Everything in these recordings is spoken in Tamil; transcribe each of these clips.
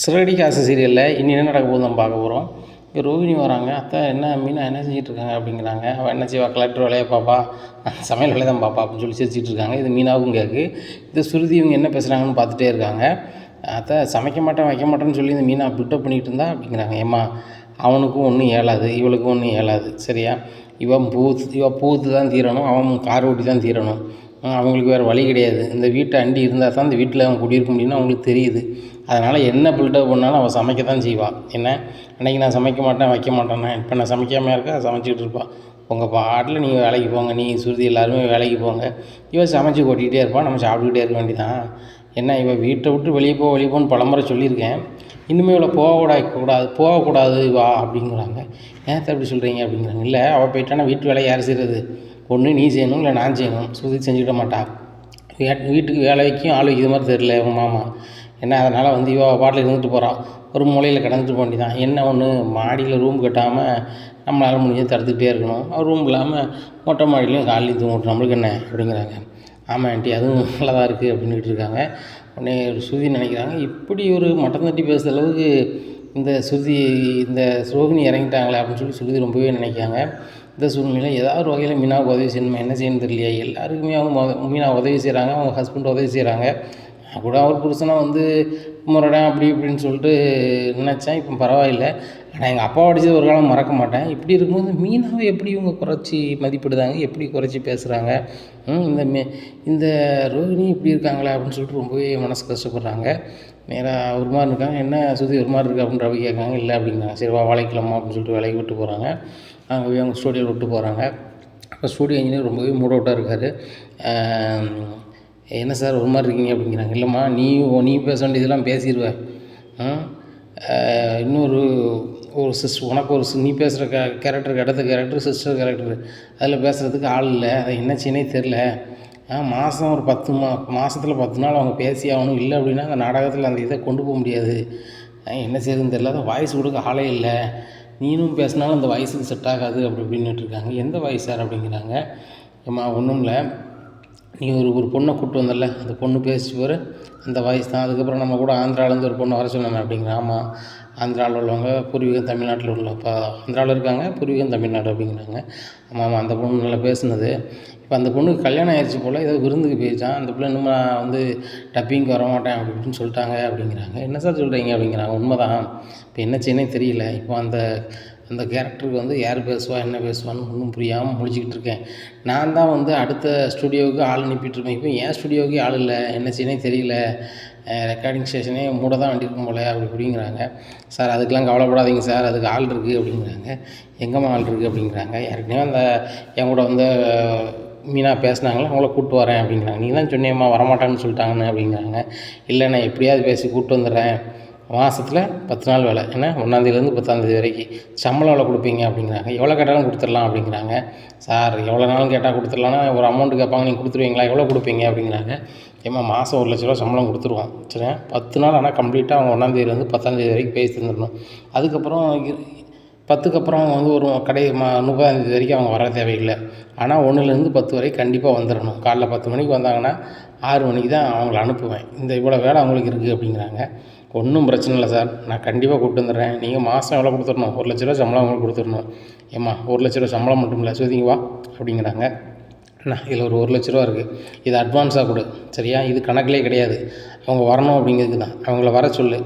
சிறகடி காசு சீரியலில் இனி என்ன நடக்க போகுது நம்ம பார்க்க போகிறோம். இங்கே ரோகிணி வராங்க. அத்தை என்ன மீனா என்ன செஞ்சிட்ருக்காங்க அப்படிங்கிறாங்க. அவள் என்ன செய்வா, கலெக்டர் வேலையை பாப்பா, சமையல் வேலையை தான் பாப்பா அப்படின்னு சொல்லி சிரிச்சிட்டு இருக்காங்க. இது மீனாவும் கேட்கு. இந்த சுருதி இவங்க என்ன பேசுகிறாங்கன்னு பார்த்துட்டே இருக்காங்க. அத்தை சமைக்க மாட்டேன் வைக்க மாட்டேன்னு சொல்லி இந்த மீனா பில்டப் பண்ணிகிட்டு இருந்தா அப்படிங்கிறாங்க. ஏம்மா அவனுக்கும் ஒன்றும் ஏலாது, இவளுக்கும் ஒன்றும் ஏலாது, சரியா? இவன் பூத்து தான் தீரணும், அவன் கார் ஓட்டி தான் தீரணும். அவங்களுக்கு வேறு வழி கிடையாது. இந்த வீட்டை அண்டி இருந்தால் தான் இந்த வீட்டில் அவன் குடியிருக்க முடியும்னு அவங்களுக்கு தெரியுது. அதனால் என்ன பில்டப் பண்ணாலும் அவள் சமைக்க தான் செய்வாள். என்ன அன்றைக்கி நான் சமைக்க மாட்டேன் வைக்க மாட்டேன்னா இப்போ நான் சமைக்காமல் இருக்கா, சமைச்சிக்கிட்டு இருப்பாள். உங்கள் பாட்டில் நீங்கள் வேலைக்கு போங்க, நீ சுருதி எல்லாருமே வேலைக்கு போங்க. இவன் சமைச்சு கொட்டிகிட்டே இருப்பான், நம்ம சாப்பிட்டுக்கிட்டே இருக்க வேண்டியதான். என்ன இவள் வீட்டை விட்டு வெளியே போன்னு பலமுறை சொல்லியிருக்கேன். இன்னுமே இவளை போகக்கூடாது வா அப்படிங்கிறாங்க. ஏன் அப்படி சொல்கிறீங்க அப்படிங்கிறாங்க. இல்லை அவள் போயிட்டானா வீட்டு வேலையை யார் செய்கிறது? ஒன்று நீ செய்யணும், இல்லை நான் செய்யணும். சுருதி செஞ்சுக்கிட மாட்டா. வீட்டுக்கு வேலை வைக்கும் ஆள் வைக்கிற மாதிரி தெரியல உங்கள் மாமா. என்ன அதனால் இவ பாட்டில் இருந்துட்டு போகிறான், ஒரு மூலையில் கிடந்துட்டு போக வேண்டியதான். என்ன ஒன்று மாடியில் ரூம் கட்டாமல் நம்மளால் முடிஞ்சது தடுத்துக்கிட்டே இருக்கணும். ரூம் இல்லாமல் மொட்டை மாடிலையும் காலையும் தூங்கிட்டு நம்மளுக்கு என்ன அப்படிங்கிறாங்க. ஆமாம் ஆண்டி அதுவும் நல்லா தான் இருக்குது அப்படின்ட்டு இருக்காங்க. உடனே ஒரு சுருதி நினைக்கிறாங்க, இப்படி ஒரு மட்டம் தட்டி பேசுகிற அளவுக்கு இந்த ரோகிணி இறங்கிட்டாங்களே அப்படின்னு சொல்லி சுருதி ரொம்பவே நினைக்காங்க. இந்த சூழ்நிலையில் ஏதாவது ஒரு வகையில் மீனாவுக்கு உதவி செய்யணுமா, என்ன செய்யணும் தெரியலையா. எல்லாருக்குமே அவங்க மீனா உதவி செய்கிறாங்க, அவங்க ஹஸ்பண்ட் உதவி செய்கிறாங்க. நான் கூட அவர் புருஷனாக முரடன் அப்படி இப்படின்னு சொல்லிட்டு நினச்சேன். இப்போ பரவாயில்ல. ஆனால் எங்கள் அப்பா அடித்தது ஒரு காலம் மறக்க மாட்டேன். இப்படி இருக்கும்போது மீனாவை எப்படி இவங்க குறைச்சி மதிப்பிடுதாங்க, எப்படி குறைச்சி பேசுகிறாங்க. இந்த ரோகிணி இப்படி இருக்காங்களே அப்படின்னு சொல்லிட்டு ரொம்பவே மனசு கஷ்டப்படுறாங்க. நேராக ஒரு மாதிரி இருக்காங்க. என்ன சுற்றி ஒரு மாதிரி இருக்குது அப்படின்னு ரவி கேட்காங்க. இல்லை அப்படிங்கிறாங்க. சரி வா வேலைக்கிழமா அப்படின்னு சொல்லிட்டு வேலைக்கு விட்டு போகிறாங்க. அங்கே போய் அவங்க ஸ்டூடியோவில் விட்டு போகிறாங்க. அப்போ ஸ்டூடியோ இன்ஜினியர் ரொம்பவே மூட் அவுட்டாக இருக்கார். என்ன சார் ஒரு மாதிரி இருக்கீங்க அப்படிங்கிறாங்க. இல்லைம்மா நீ பேச வேண்டியதெல்லாம் பேசிடுவேன். இன்னொரு உனக்கு நீ பேசுகிற கேரக்டருக்கு அடுத்த கேரக்டர் சிஸ்டர் கேரக்டர், அதில் பேசுகிறதுக்கு ஆள் இல்லை. அது என்ன செய்யனே தெரில. மாதம் ஒரு மாதத்தில் 10 நாள் அவங்க பேசி ஆகணும். இல்லை அப்படின்னா அந்த நாடகத்தில் அந்த இதை கொண்டு போக முடியாது. என்ன செய்யுதுன்னு தெரியல. அதை வாய்ஸ் கொடுக்க ஆளே இல்லை. நீனும் பேசினாலும் அந்த வாய்ஸுக்கு செட் ஆகாது அப்படி இப்படின்னுட்டு இருக்காங்க. எந்த வாய்ஸ் சார் அப்படிங்கிறாங்க. ஏம்மா ஒன்றும் இல்லை, நீ ஒரு பொண்ணை கூப்பிட்டு வந்தல, அந்த பொண்ணு பேசிட்டு போகிற அந்த வாய்ஸ் தான். அதுக்கப்புறம் நம்ம கூட ஆந்திராவிலேருந்து ஒரு பொண்ணை வர சொன்னாங்க அப்படிங்கிற. ஆமாம் ஆந்திராவில் உள்ளவங்க பூர்வீகம் தமிழ்நாட்டில் உள்ள இப்போ ஆந்திராவில் இருக்காங்க, பூர்வீகம் தமிழ்நாடு அப்படிங்கிறாங்க. ஆமாம் அந்த பொண்ணு நல்லா பேசுனது. இப்போ அந்த பொண்ணுக்கு கல்யாணம் ஆயிடுச்சு போல், ஏதோ விருந்துக்கு போயிடுச்சான். அந்த பிள்ளை இன்னும் நான் டப்பிங்க்கு வர மாட்டேன் அப்படி இப்படின்னு சொல்லிட்டாங்க அப்படிங்கிறாங்க. என்ன சார் சொல்கிறீங்க அப்படிங்கிறாங்க. உண்மைதான், இப்போ என்ன செய்யனே தெரியல. இப்போ அந்த கேரக்டருக்கு யார் பேசுவா என்ன பேசுவான்னு ஒன்றும் புரியாமல் முழிச்சிக்கிட்டு இருக்கேன். நான் தான் அடுத்த ஸ்டுடியோவுக்கு ஆள் அனுப்பிட்டுருக்கேன். இப்போ என் ஸ்டுடியோவுக்கு ஆள் இல்லை, என்ன செய்யனே தெரியல. ரெக்கார்டிங் ஸ்டேஷனே மூட தான் வண்டியிருக்கும் போல அப்படி இப்படிங்கிறாங்க. சார் அதுக்கெலாம் கவலைப்படாதீங்க சார், அதுக்கு ஆள் இருக்குது அப்படிங்கிறாங்க. எங்கேம்மா ஆள் இருக்குது அப்படிங்கிறாங்க. ஏற்கனவே என் கூட மீனா பேசினாங்களே அவங்கள கூப்பிட்டு வரேன் அப்படிங்கிறாங்க. நீ தான் சொன்னியம்மா வரமாட்டான்னு சொல்லிட்டாங்கன்னு அப்படிங்கிறாங்க. இல்லை நான் எப்படியாவது பேசி கூப்பிட்டு வந்துடுறேன். மாதத்தில் 10 நாள் வேலை, ஏன்னா 1ஆந்தேதியிலேருந்து 10ஆந்தேதி வரைக்கும். சம்பளம் எவ்வளோ கொடுப்பீங்க அப்படிங்கிறாங்க. எவ்வளோ கேட்டாலும் கொடுத்துடலாம் அப்படிங்கிறாங்க. சார் எவ்வளோ நாளும் கேட்டால் கொடுத்துடலான்னா ஒரு அமௌண்ட்டு கேட்பாங்க, நீங்கள் கொடுத்துருவீங்களா, எவ்வளோ கொடுப்பீங்க அப்படிங்கிறாங்க. ஏம்மா மாதம் 1 லட்ச ரூபா சம்பளம் கொடுத்துருவோம், சரியா? 10 நாள் ஆனால் கம்ப்ளீட்டாக அவங்க 1ஆந்தேதியிலேருந்து 10ஆந்தேதி வரைக்கும் பேசி தந்துடணும். அதுக்கப்புறம் 10க்கு அப்புறம் ஒரு 30ஆந்தேதி வரைக்கும் அவங்க வர தேவையில்லை. ஆனால் 1லேருந்து 10 வரை கண்டிப்பாக வந்துடணும். காலைல 10 மணிக்கு வந்தாங்கன்னா 6 மணிக்கு தான் அவங்கள அனுப்புவேன். இவ்வளோ வேலை அவங்களுக்கு இருக்குது அப்படிங்கிறாங்க. ஒன்றும் பிரச்சனை இல்லை சார், நான் கண்டிப்பாக கூப்பிட்டு வந்துடுறேன். நீங்கள் மாதம் எவ்வளோ கொடுத்துடணும், 1 லட்ச ரூபா சம்பளம் அவங்களுக்கு கொடுத்துடணும். ஏம்மா 1 லட்ச ரூபா சம்பளம் மட்டும் இல்லை, சொல்லிங்க வா அப்படிங்கிறாங்க. அண்ணா இதில் ஒரு 1 லட்ச ரூபா இருக்குது, இது அட்வான்ஸாக கொடு, சரியா? இது கணக்கிலே கிடையாது, அவங்க வரணும் அப்படிங்கிறதுக்கு தான். அவங்கள வர சொல்லு.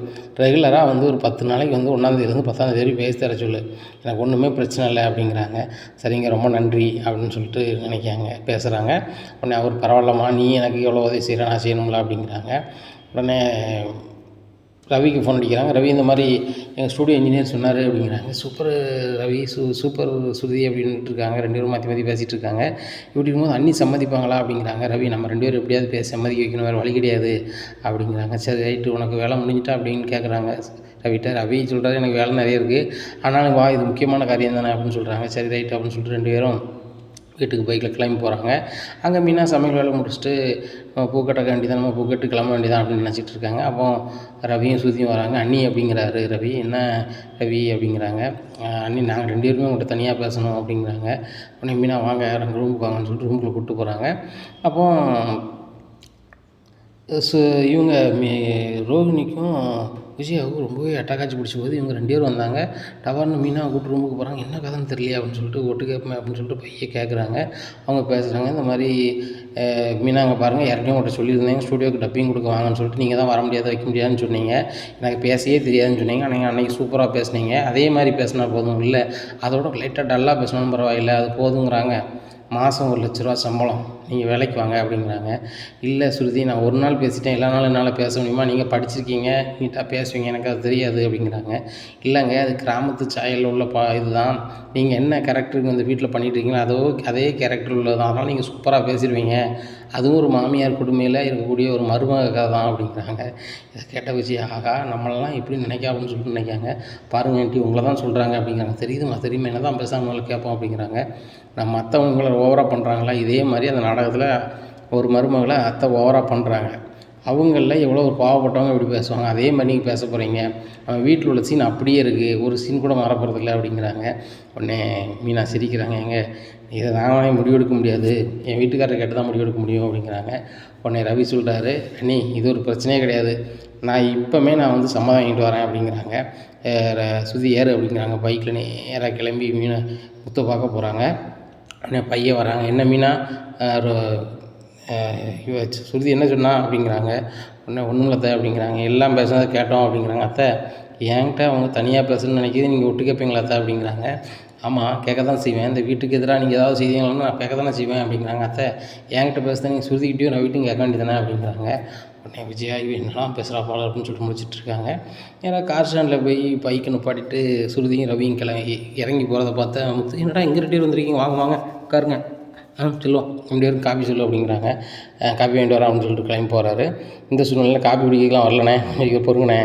ரெகுலராக ஒரு 10 நாளைக்கு 1ஆந்தேதியிலேருந்து 10ஆந்தேதி வரைக்கும் பேசி தர சொல்லு. எனக்கு ஒன்றுமே பிரச்சனை இல்லை அப்படிங்கிறாங்க. சரிங்க ரொம்ப நன்றி அப்படின்னு சொல்லிட்டு பேசுகிறாங்க. உடனே அவர் பரவாயில்லம்மா, நீ எனக்கு எவ்வளோ உதவி செய்கிற, நான் செய்யணுங்களா அப்படிங்கிறாங்க. உடனே ரவிக்கு ஃபோன் அடிக்கிறாங்க. ரவி இந்த மாதிரி எங்கள் ஸ்டூடியோ இன்ஜினியர் சொன்னார் அப்படிங்கிறாங்க. சூப்பர் ரவி, சூப்பர் சுருதி அப்படின்ட்டு இருக்காங்க. 2 பேரும் மாற்றி பேசிகிட்டு இருக்காங்க. இப்படி இருக்கும்போது அண்ணி சம்மதிப்பாங்களா அப்படிங்கிறாங்க. ரவி நம்ம 2 பேரும் எப்படியாவது சம்மதிக்க வைக்கணும், வேறு வழி கிடையாது அப்படிங்கிறாங்க. சரி ரைட்டு, உனக்கு வேலை முடிஞ்சிட்டா அப்படின்னு கேட்குறாங்க ரவி சொல்கிறாரு எனக்கு வேலை நிறைய இருக்குது, ஆனாலும் வா இது முக்கியமான காரியம் தானே அப்படின்னு சொல்கிறாங்க. சரி ரைட்டு அப்படின்னு சொல்லிட்டு 2 பேரும் வீட்டுக்கு பைக்கில் கிளம்பி போகிறாங்க. அங்கே மீனா சமையல் வேலை முடிச்சுட்டு பூக்கட்ட வேண்டியதான், நம்ம பூக்கட்டு கிளம்ப வேண்டியதான் அப்படின்னு நினச்சிட்டு இருக்காங்க. அப்போ ரவியும் சுருதியும் வராங்க. அண்ணி அப்படிங்கிறாரு ரவி. என்ன ரவி அப்படிங்கிறாங்க. அண்ணி நாங்கள் 2 பேருமே உங்கள்கிட்ட தனியாக பேசணும் அப்படிங்கிறாங்க. உடனே மீனா வாங்க ரூமுக்கு வாங்கன்னு சொல்லிட்டு ரூமுக்குள்ளே கூப்பிட்டு போகிறாங்க. அப்போது இவங்க ரோகிணிக்கும் விஜயாவுக்கு ரொம்பவே அட்டகாச்சி பிடிச்ச போது இவங்க 2 பேரும் வந்தாங்க. டபார்னு மீனாவை கூப்பிட்டு ரூமுக்கு போகிறாங்க. என்ன கதைன்னு தெரியலையே அப்படின்னு சொல்லிட்டு ஒட்டு கேட்பேன் அப்படின்னு சொல்லிட்டு பைய கேட்குறாங்க. அவங்க பேசுகிறாங்க. இந்த மாதிரி மீனாங்க பாருங்கள், ஏற்கனவே உங்கள்கிட்ட சொல்லியிருந்தேங்க ஸ்டூடியோக்கு டப்பிங் கொடுக்க வாங்கன்னு சொல்லிட்டு நீங்கள் தான் வர முடியாது வைக்க முடியாதுன்னு சொன்னீங்க. எனக்கு பேசவே தெரியாதுன்னு சொன்னீங்க. ஆனால் அன்றைக்கி சூப்பராக பேசுனீங்க. அதே மாதிரி பேசினா போதும், இல்லை அதோட லைட்டாக டல்லாக பேசினாலும் பரவாயில்லை, அது போதுங்கிறாங்க. மாதம் ₹1,00,000 சம்பளம், நீங்கள் வேலைக்கு வாங்க அப்படிங்கிறாங்க. இல்லை ஸ்ருதி, நான் ஒரு நாள் பேசிட்டேன், எல்லா நாளும் என்னால் பேச முடியுமா? நீங்கள் படிச்சிருக்கீங்க, நீட்டாக பேசுவீங்க, எனக்கு அது தெரியாது அப்படிங்கிறாங்க. இல்லைங்க, அது கிராமத்து சாயலில் உள்ள இதுதான். நீங்கள் என்ன கேரக்டருக்கு இந்த வீட்டில் பண்ணிகிட்ருக்கீங்களோ அதே கேரக்டர் உள்ளதான். அதனால் நீங்கள் சூப்பராக பேசிடுவீங்க. அதுவும் ஒரு மாமியார் கொடுமையில் இருக்கக்கூடிய ஒரு மருமக கதை தான் அப்படிங்கிறாங்க. இதை கேட்ட விஜய், ஆகா நம்மளெல்லாம் எப்படி நினைக்க அப்படின்னு சொல்லிட்டு நினைக்காங்க. பாருங்கள் ஆண்டி, உங்களை தான் சொல்கிறாங்க அப்படிங்கிறாங்க. தெரியுமா என்ன தான் பேசாமல் கேட்போம் அப்படிங்கிறாங்க. நம்ம மற்றவங்களை ஓவராக பண்ணுறாங்களா, இதே மாதிரி அந்த நாடகத்தில் ஒரு மருமகளை அத்தை ஓவராக பண்ணுறாங்க. அவங்களில் எவ்வளோ ஒரு பாவப்பட்டவங்க இப்படி பேசுவாங்க, அதே மாதிரி நீங்கள் பேச போகிறீங்க. அவன் வீட்டில் உள்ள சீன் அப்படியே இருக்குது, ஒரு சீன் கூட மாறப்போகிறதில்ல அப்படிங்கிறாங்க. உடனே மீனா சிரிக்கிறாங்க. இதை நானே முடிவெடுக்க முடியாது, என் வீட்டுக்காரரை கேட்டு தான் முடிவெடுக்க முடியும் அப்படிங்கிறாங்க. உடனே ரவி சொல்கிறாரு, அண்ணி இது ஒரு பிரச்சனையே கிடையாது, நான் வந்து சம்மதம் வாங்கிட்டு வரேன் அப்படிங்கிறாங்க. சுதி ஏறு அப்படிங்கிறாங்க. பைக்கில் நேராக கிளம்பி மீனை முத்தை பார்க்க போகிறாங்க. உடனே பையன் வராங்க. என்ன மீனா, சுருதி என்ன சொன்னா அப்படிங்கிறாங்க. உடனே ஒன்றும் இல்லை அப்படிங்கிறாங்க. எல்லாம் பேசுனதை கேட்டோம் அப்படிங்கிறாங்க. அத்தை, என்கிட்ட அவங்க தனியாக பேசணும்னு நினைக்கிது, நீங்கள் ஒட்டு கேட்பீங்களா அத்தை அப்படிங்கிறாங்க. ஆமாம், கேட்க தான் செய்வேன், இந்த வீட்டுக்கு எதிராக நீங்கள் ஏதாவது செய்வீங்களான்னு நான் கேட்க தானே செய்வேன் அப்படிங்கிறாங்க. அத்தை, என்கிட்ட பேசுகிறேன், நீங்கள் சுருதிக்கிட்டேயும் நான் வீட்டுக்கு கேட்க வேண்டியதானே அப்படிங்கிறாங்க. உடனே விஜயா என்னெல்லாம் பேசுகிறா போல அப்படின்னு சொல்லிட்டு முடிச்சிட்ருக்காங்க. ஏன்னா கார் ஸ்டாண்டில் போய் பைக்கை நிப்பாட்டிட்டு சுருதியும் ரவியும் இறங்கி போகிறத பார்த்தா முத்து, என்னடா இங்கே 2 பேர் வந்திருக்கீங்க, வாங்க உட்காருங்க, சொல்லுவோம் இப்படி வரும் காப்பி சொல்லு அப்படிங்கிறாங்க. காப்பி வாங்கிட்டு வரேன் அப்படின்னு சொல்லிட்டு கிளம்பி போகிறாரு. இந்த சூழ்நிலையில் காப்பி குடிக்கலாம் வரலண்ணே, இங்கே பொறுங்கண்ணே,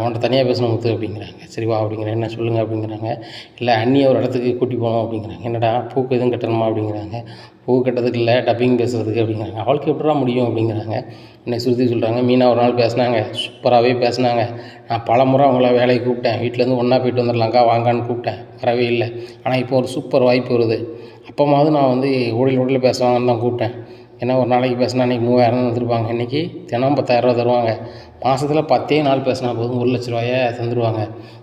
உன்கிட்ட தனியாக பேசணும் முத்து அப்படிங்கிறாங்க. சரி வா அப்படிங்கிறேன். என்ன சொல்லுங்கள் அப்படிங்கிறாங்க. இல்லை அண்ணியை ஒரு இடத்துக்கு கூட்டி போகணும் அப்படிங்கிறாங்க. என்னடா பூக்கு எதுவும் கட்டணுமா அப்படிங்கிறாங்க. பூ கட்டுறதுக்கு இல்லை, டப்பிங் பேசுகிறதுக்கு அப்படிங்கிறாங்க. அவளுக்கு எப்படா முடியும் அப்படிங்கிறாங்க. என்னை சுருதி சொல்கிறாங்க. மீனா ஒரு நாள் பேசினாங்க, சூப்பராகவே பேசினாங்க. நான் பல முறை அவங்கள வேலைக்கு கூப்பிட்டேன், வீட்டிலேருந்து ஒன்றா போயிட்டு வந்துடலாங்க்கா வாங்கான்னு கூப்பிட்டேன், வரவே இல்லை. ஆனால் இப்போ ஒரு சூப்பர் வாய்ப்பு வருது, அப்போமாவது நான் வந்து ஊழல் பேசுவாங்கன்னு தான் கூப்பிட்டேன். ஏன்னா ஒரு நாளைக்கு பேசினா அன்றைக்கி 3000 வந்துருப்பாங்க, இன்றைக்கி தினம் 10,000 தருவாங்க. மாதத்தில் 10 நாள் பேசினா போதும் ₹1,00,000 தந்துடுவாங்க.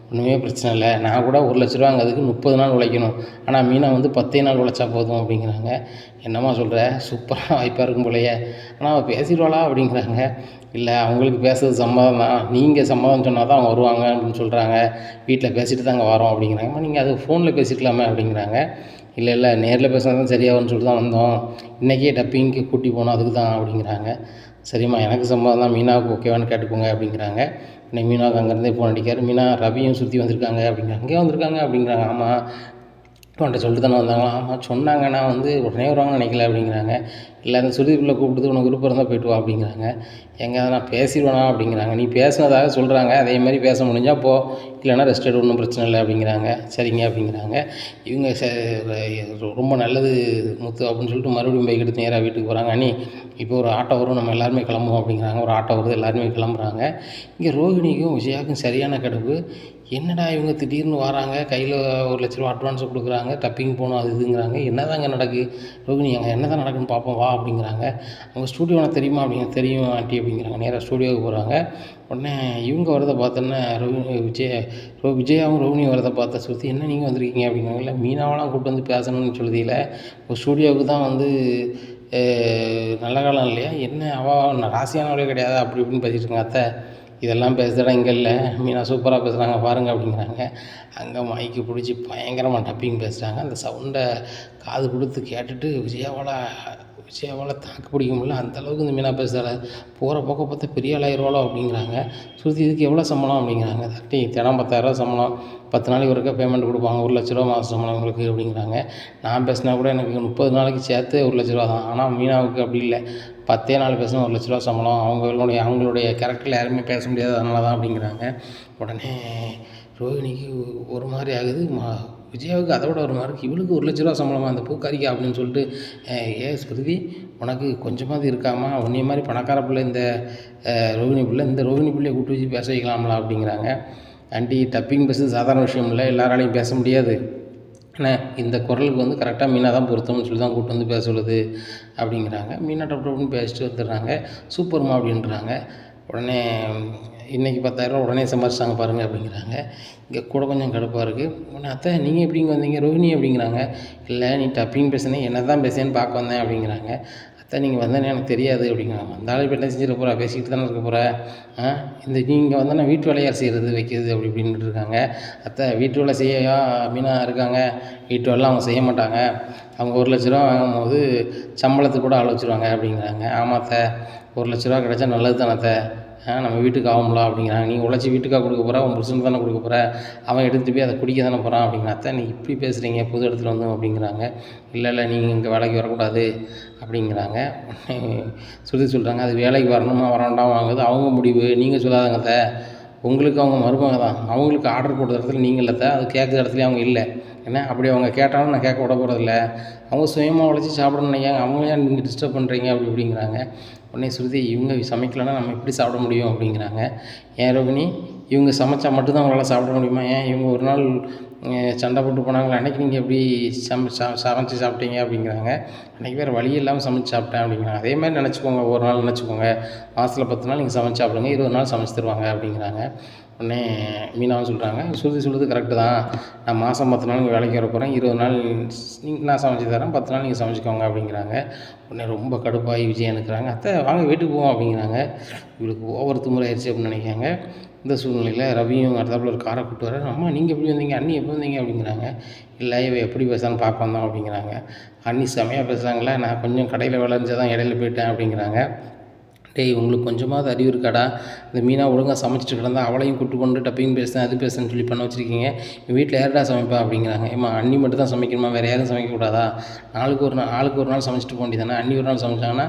ஒன்றுமே பிரச்சனை இல்லை. நான் கூட ₹1,00,000ங்கிறதுக்கு 30 நாள் உழைக்கணும், ஆனால் மீனா வந்து 10 நாள் உழைச்சா போதும் அப்படிங்கிறாங்க. என்னம்மா சொல்கிற, சூப்பராக வாய்ப்பாக இருக்கும் போலையே, ஆனால் அவள் பேசிடுவாளா அப்படிங்கிறாங்க. இல்லை அவங்களுக்கு பேசுறது சம்மதம் தான், நீங்கள் சம்மதம் சொன்னால் தான் அவங்க வருவாங்க அப்படின்னு சொல்கிறாங்க. வீட்டில் பேசிட்டு தாங்க வரோம் அப்படிங்கிறாங்க. நீங்கள் அது ஃபோனில் பேசிக்கலாமே அப்படிங்கிறாங்க. இல்லை நேரில் பேசினா தான் சரியாகும்னு சொல்லிட்டு தான் வந்தோம், இன்றைக்கே டப்பிங்க்கு கூட்டி போனோம் அதுக்கு தான் அப்படிங்கிறாங்க. சரிம்மா, எனக்கு சம்மதம் தான், மீனாவுக்கு ஓகேவான்னு கேட்டுக்கோங்க அப்படிங்கிறாங்க. இன்னைக்கு மீனாவுக்கு அங்கேருந்தே ஃபோன் அடிக்காரு. மீனா, ரவியும் சுற்றி வந்திருக்காங்க அப்படிங்கிறாங்க. அங்கே வந்திருக்காங்க அப்படிங்கிறாங்க. ஆமாம், உன்கிட்ட சொல்லிட்டு தானே வந்தாங்களா? ஆமாம் சொன்னாங்க, நான் வந்து உடனே வருவாங்கன்னு நினைக்கல அப்படிங்கிறாங்க. இல்லை அந்த சுருதிக்குள்ளே கூப்பிட்டு உனக்கு விருப்பம் இருந்தால் போய்ட்டு வா அப்படிங்கிறாங்க. எங்கே அதை நான் பேசிடுவேனா அப்படிங்கிறாங்க. நீ பேசினதாக சொல்கிறாங்க, அதே மாதிரி பேச முடிஞ்சால் போ, இல்லைனா ரெஸ்ட் எடு, ஒன்றும் பிரச்சனை இல்லை அப்படிங்கிறாங்க. சரிங்க அப்படிங்கிறாங்க. இவங்க ரொம்ப நல்லது முத்து அப்படின்னு சொல்லிட்டு மறுபடியும் பைக் எடுத்து நேராக வீட்டுக்கு போகிறாங்க. அண்ணி இப்போ ஒரு ஆட்டோ வரும், நம்ம எல்லாருமே கிளம்புவோம் அப்படிங்கிறாங்க. ஒரு ஆட்டோ வருது, எல்லாருமே கிளம்புறாங்க. இங்கே ரோஹிணிக்கும் விஜயாவுக்கும் சரியான கடுப்பு. என்னடா இவங்க திடீர்னு வராங்க, கையில் ₹1,00,000 அட்வான்ஸை கொடுக்குறாங்க, டப்பிங் போகணும் அது இதுங்கிறாங்க. என்னதாங்க நடக்கு ரோஹிணி, அங்கே என்ன தான் நடக்குன்னு பார்ப்போம் வா அப்படிங்கிறாங்க. அவங்க ஸ்டூடியோ உனக்கு தெரியுமா அப்படிங்க. தெரியும் ஆண்டி அப்படிங்கிறாங்க. நேராக ஸ்டூடியோவுக்கு போகிறாங்க. உடனே இவங்க வரதை பார்த்தோன்னே விஜயாவும் ரோஹிணியும் வரதை பார்த்த சுற்றி, என்ன நீங்கள் வந்திருக்கீங்க அப்படிங்கிறாங்க. இல்லை மீனாவெல்லாம் கூப்பிட்டு வந்து பேசணும்னு சொல்லுதில்ல, இப்போ ஸ்டூடியோவுக்கு தான் வந்து நல்ல காலம் இல்லையா, என்ன அவள் ராசியானவளே கிடையாது அப்படி இப்படின்னு பேசிகிட்டு இருக்காங்க. அத்தை, இதெல்லாம் பேசுகிறா இங்கே இல்லை, மீனா சூப்பராக பேசுகிறாங்க பாருங்கள் அப்படிங்கிறாங்க. அங்கே மைக்கு பிடிச்சி பயங்கரமாக டப்பிங் பேசுகிறாங்க. அந்த சவுண்டை காது கொடுத்து கேட்டுட்டு விஜயாவால் தாக்கு பிடிக்க முடியல, அந்தளவுக்கு இந்த மீனா பேசுகிறாள். போகிற போக்க பார்த்தா பெரிய ஆளாயிருவாளோ அப்படிங்கிறாங்க. சுருதி இதுக்கு எவ்வளோ சம்பளம் அப்படிங்கிறாங்க. தட்டி தினம் 10,000 சம்பளம், 10 நாளைக்கு ஒருக்கா பேமெண்ட் கொடுப்பாங்க, ₹1,00,000 மாதம் சம்பளம் உங்களுக்கு அப்படிங்கிறாங்க. நான் பேசினா கூட எனக்கு 30 நாளைக்கு சேர்த்து ₹1,00,000 தான். ஆனால் மீனாவுக்கு அப்படி இல்லை, 10 நாள் பேசினா ₹1,00,000 சம்பளம். அவங்களுடைய கேரக்டரில் யாருமே பேச முடியாது, அதனால தான் அப்படிங்கிறாங்க. உடனே ரோஹிணிக்கு ஒரு மாதிரி ஆகுது, விஜயாவுக்கு அதை விட ஒரு மாதிரி இருக்குது. இவளுக்கு ₹1,00,000 சம்பளமாக அந்த பூக்காரிக்கா அப்படின்னு சொல்லிட்டு, ஸ்ருதி உனக்கு கொஞ்சமாவது இருக்காமா, உன்னைய மாதிரி பணக்கார பிள்ளை இந்த ரோஹிணி பிள்ளை, இந்த ரோஹிணி பிள்ளையை கூப்பிட்டு வச்சு பேச வைக்கலாம்ல அப்படிங்கிறாங்க. ஆண்டி, டப்பிங் பேசுறது சாதாரண விஷயம் இல்லை, எல்லாராலையும் பேச முடியாது, ஆனால் இந்த குரலுக்கு வந்து கரெக்டாக மீனா தான் பொருத்தம்னு சொல்லி தான் கூப்பிட்டு வந்து பேச சொல்லுது அப்படிங்கிறாங்க. மீனா டப்புன்னு பேசிட்டு வந்துடுறாங்க. சூப்பர்மா அப்படின்றாங்க. உடனே இன்றைக்கி 10,000 உடனே சம்பாரிச்சிட்டாங்க பாருங்கள் அப்படிங்கிறாங்க. இங்கே கூட கொஞ்சம் கடுப்பாக இருக்குது. உடனே அத்தை நீங்கள் எப்படி இங்கே வந்தீங்க ரோஹிணி அப்படிங்கிறாங்க. இல்லை நீ டப்பிங் பேசுனே என்ன தான் பேசுனேன்னு பார்க்க வந்தேன் அப்படிங்கிறாங்க. அத்தை நீங்கள் வந்தேன்னு எனக்கு தெரியாது அப்படிங்கிறாங்க. வந்தாலும் இப்போ என்ன செஞ்சிட போகிறா, பேசிக்கிட்டு தானே இருக்க போகிற, இந்த நீங்கள் வந்தோன்னா வீட்டு வேலை யார் செய்கிறது வைக்கிறது அப்படி இப்படின்ட்டு இருக்காங்க. அத்தை வீட்டு வேலை செய்யா மீனா இருக்காங்க, வீட்டு வேலைலாம் அவங்க செய்ய மாட்டாங்க, அவங்க 1,00,000 ரூபா வாங்கும்போது சம்பளத்துக்கு கூட ஆள் வச்சுருவாங்க அப்படிங்கிறாங்க. ஆமாம் அத்தை 1,00,000 ரூபா கிடச்சா நல்லது தானே அத்தை, நம்ம வீட்டுக்கு ஆகும்ல அப்படிங்கிறாங்க. நீ உழைச்சி வீட்டுக்காக கொடுக்க போகிற, உன் புருஷனுக்கு தானே கொடுக்க போகிற, அவன் எடுத்துகிட்டு போய் அதை குடிக்க தானே போகிறான் அப்படிங்கிற. அத்தை நீ இப்படி பேசுகிறீங்க புது இடத்துல வந்து அப்படிங்கிறாங்க. இல்லை நீங்கள் இங்கே வேலைக்கு வரக்கூடாது அப்படிங்கிறாங்க. சுருதி சொல்கிறாங்க அது வேலைக்கு வரணுமா வரண்டாம் வாங்குறது அவங்க முடிவு, நீங்கள் சொல்லாதங்க அத்தை, உங்களுக்கு அவங்க மருமக தான், அவங்களுக்கு ஆர்டர் போட்ட இடத்துல நீங்கள் இல்லை அத்தை, அது கேட்குற இடத்துலையும் அவங்க இல்லை என்ன, அப்படி அவங்க கேட்டாலும் நான் கேட்க விட போகிறதில்ல, அவங்க சுயமாக உழைச்சி சாப்பிடணும் நினைக்காங்க, அவங்க ஏன் நீங்கள் டிஸ்டர்ப் பண்ணுறீங்க அப்படி இப்படிங்கிறாங்க. உடனே சுருதி இவங்க சமைக்கலைன்னா நம்ம எப்படி சாப்பிட முடியும் அப்படிங்கிறாங்க. ஏன் ரோகிணி இவங்க சமைச்சா மட்டும்தான் அவங்களால சாப்பிட முடியுமா, ஏன் இவங்க ஒரு நாள் சண்டை போட்டு போனாங்களே அன்றைக்கி நீங்கள் எப்படி சமைச்சு சாப்பிட்டீங்க அப்படிங்கிறாங்க. அன்றைக்கி வேறு வழி இல்லாமல் சமைச்சு சாப்பிட்டேன் அப்படிங்கிறாங்க. அதே மாதிரி நினச்சிக்கோங்க, ஒரு நாள் நினச்சிக்கோங்க, மாதத்தில் 10 நாள் நீங்கள் சமைச்சு சாப்பிடுங்க, 20 நாள் சமைச்சு தருவாங்க அப்படிங்கிறாங்க. உடனே மீனாவும் சொல்கிறாங்க சுருதி சொல்கிறது கரெக்டு தான், நான் மாதம் 10 நாள் வேலைக்கு வர போகிறேன், 20 நாள் நான் சமைச்சு தரேன், 10 நாள் நீங்கள் சமைச்சிக்கோங்க அப்படிங்கிறாங்க. உடனே ரொம்ப கடுப்பாகி விஜயம் இருக்கிறாங்க. அத்தை வாங்க வீட்டுக்கு போவோம் அப்படிங்கிறாங்க. இவளுக்கு ஓவர் திமிராயிருச்சு அப்படின்னு நினைக்காங்க. இந்த சூழ்நிலையில் ரவியும் அடுத்தாப்புல ஒரு காரை கூப்பிட்டு வர, அம்மா நீங்கள் எப்படி வந்தீங்க, அண்ணி எப்போ வந்தீங்க அப்படிங்கிறாங்க. இல்லை இவ எப்படி பேசுகிறான்னு பார்க்க வந்தோம் அப்படிங்கிறாங்க. அண்ணி செமையாக பேசுகிறாங்களே, நான் கொஞ்சம் கடையில் வேலை இருந்துச்சு தான் இடையில போயிட்டேன் அப்படிங்கிறாங்க. டேய் உங்களுக்கு கொஞ்சமாவது அறிவு இருக்காடா, இந்த மீனா ஒழுங்காக சமைச்சிட்டு கிடந்தா அவளையும் கூப்பிட்டு கொண்டு டப்பிங் பேசுகிறேன் அது பேசுகிறேன்னு சொல்லி பண்ண வச்சுருக்கீங்க, வீட்டில் யாருடா சமைப்பா அப்படிங்கிறாங்க. ஏம்மா அண்ணி மட்டும் தான் சமைக்கணுமா, வேறு யாரும் சமைக்கக்கூடாதா, ஆளுக்கு ஒரு நாள் சமைச்சிட்டு போக வேண்டியதானே, அண்ணி ஒரு நாள் சமைச்சாங்கன்னா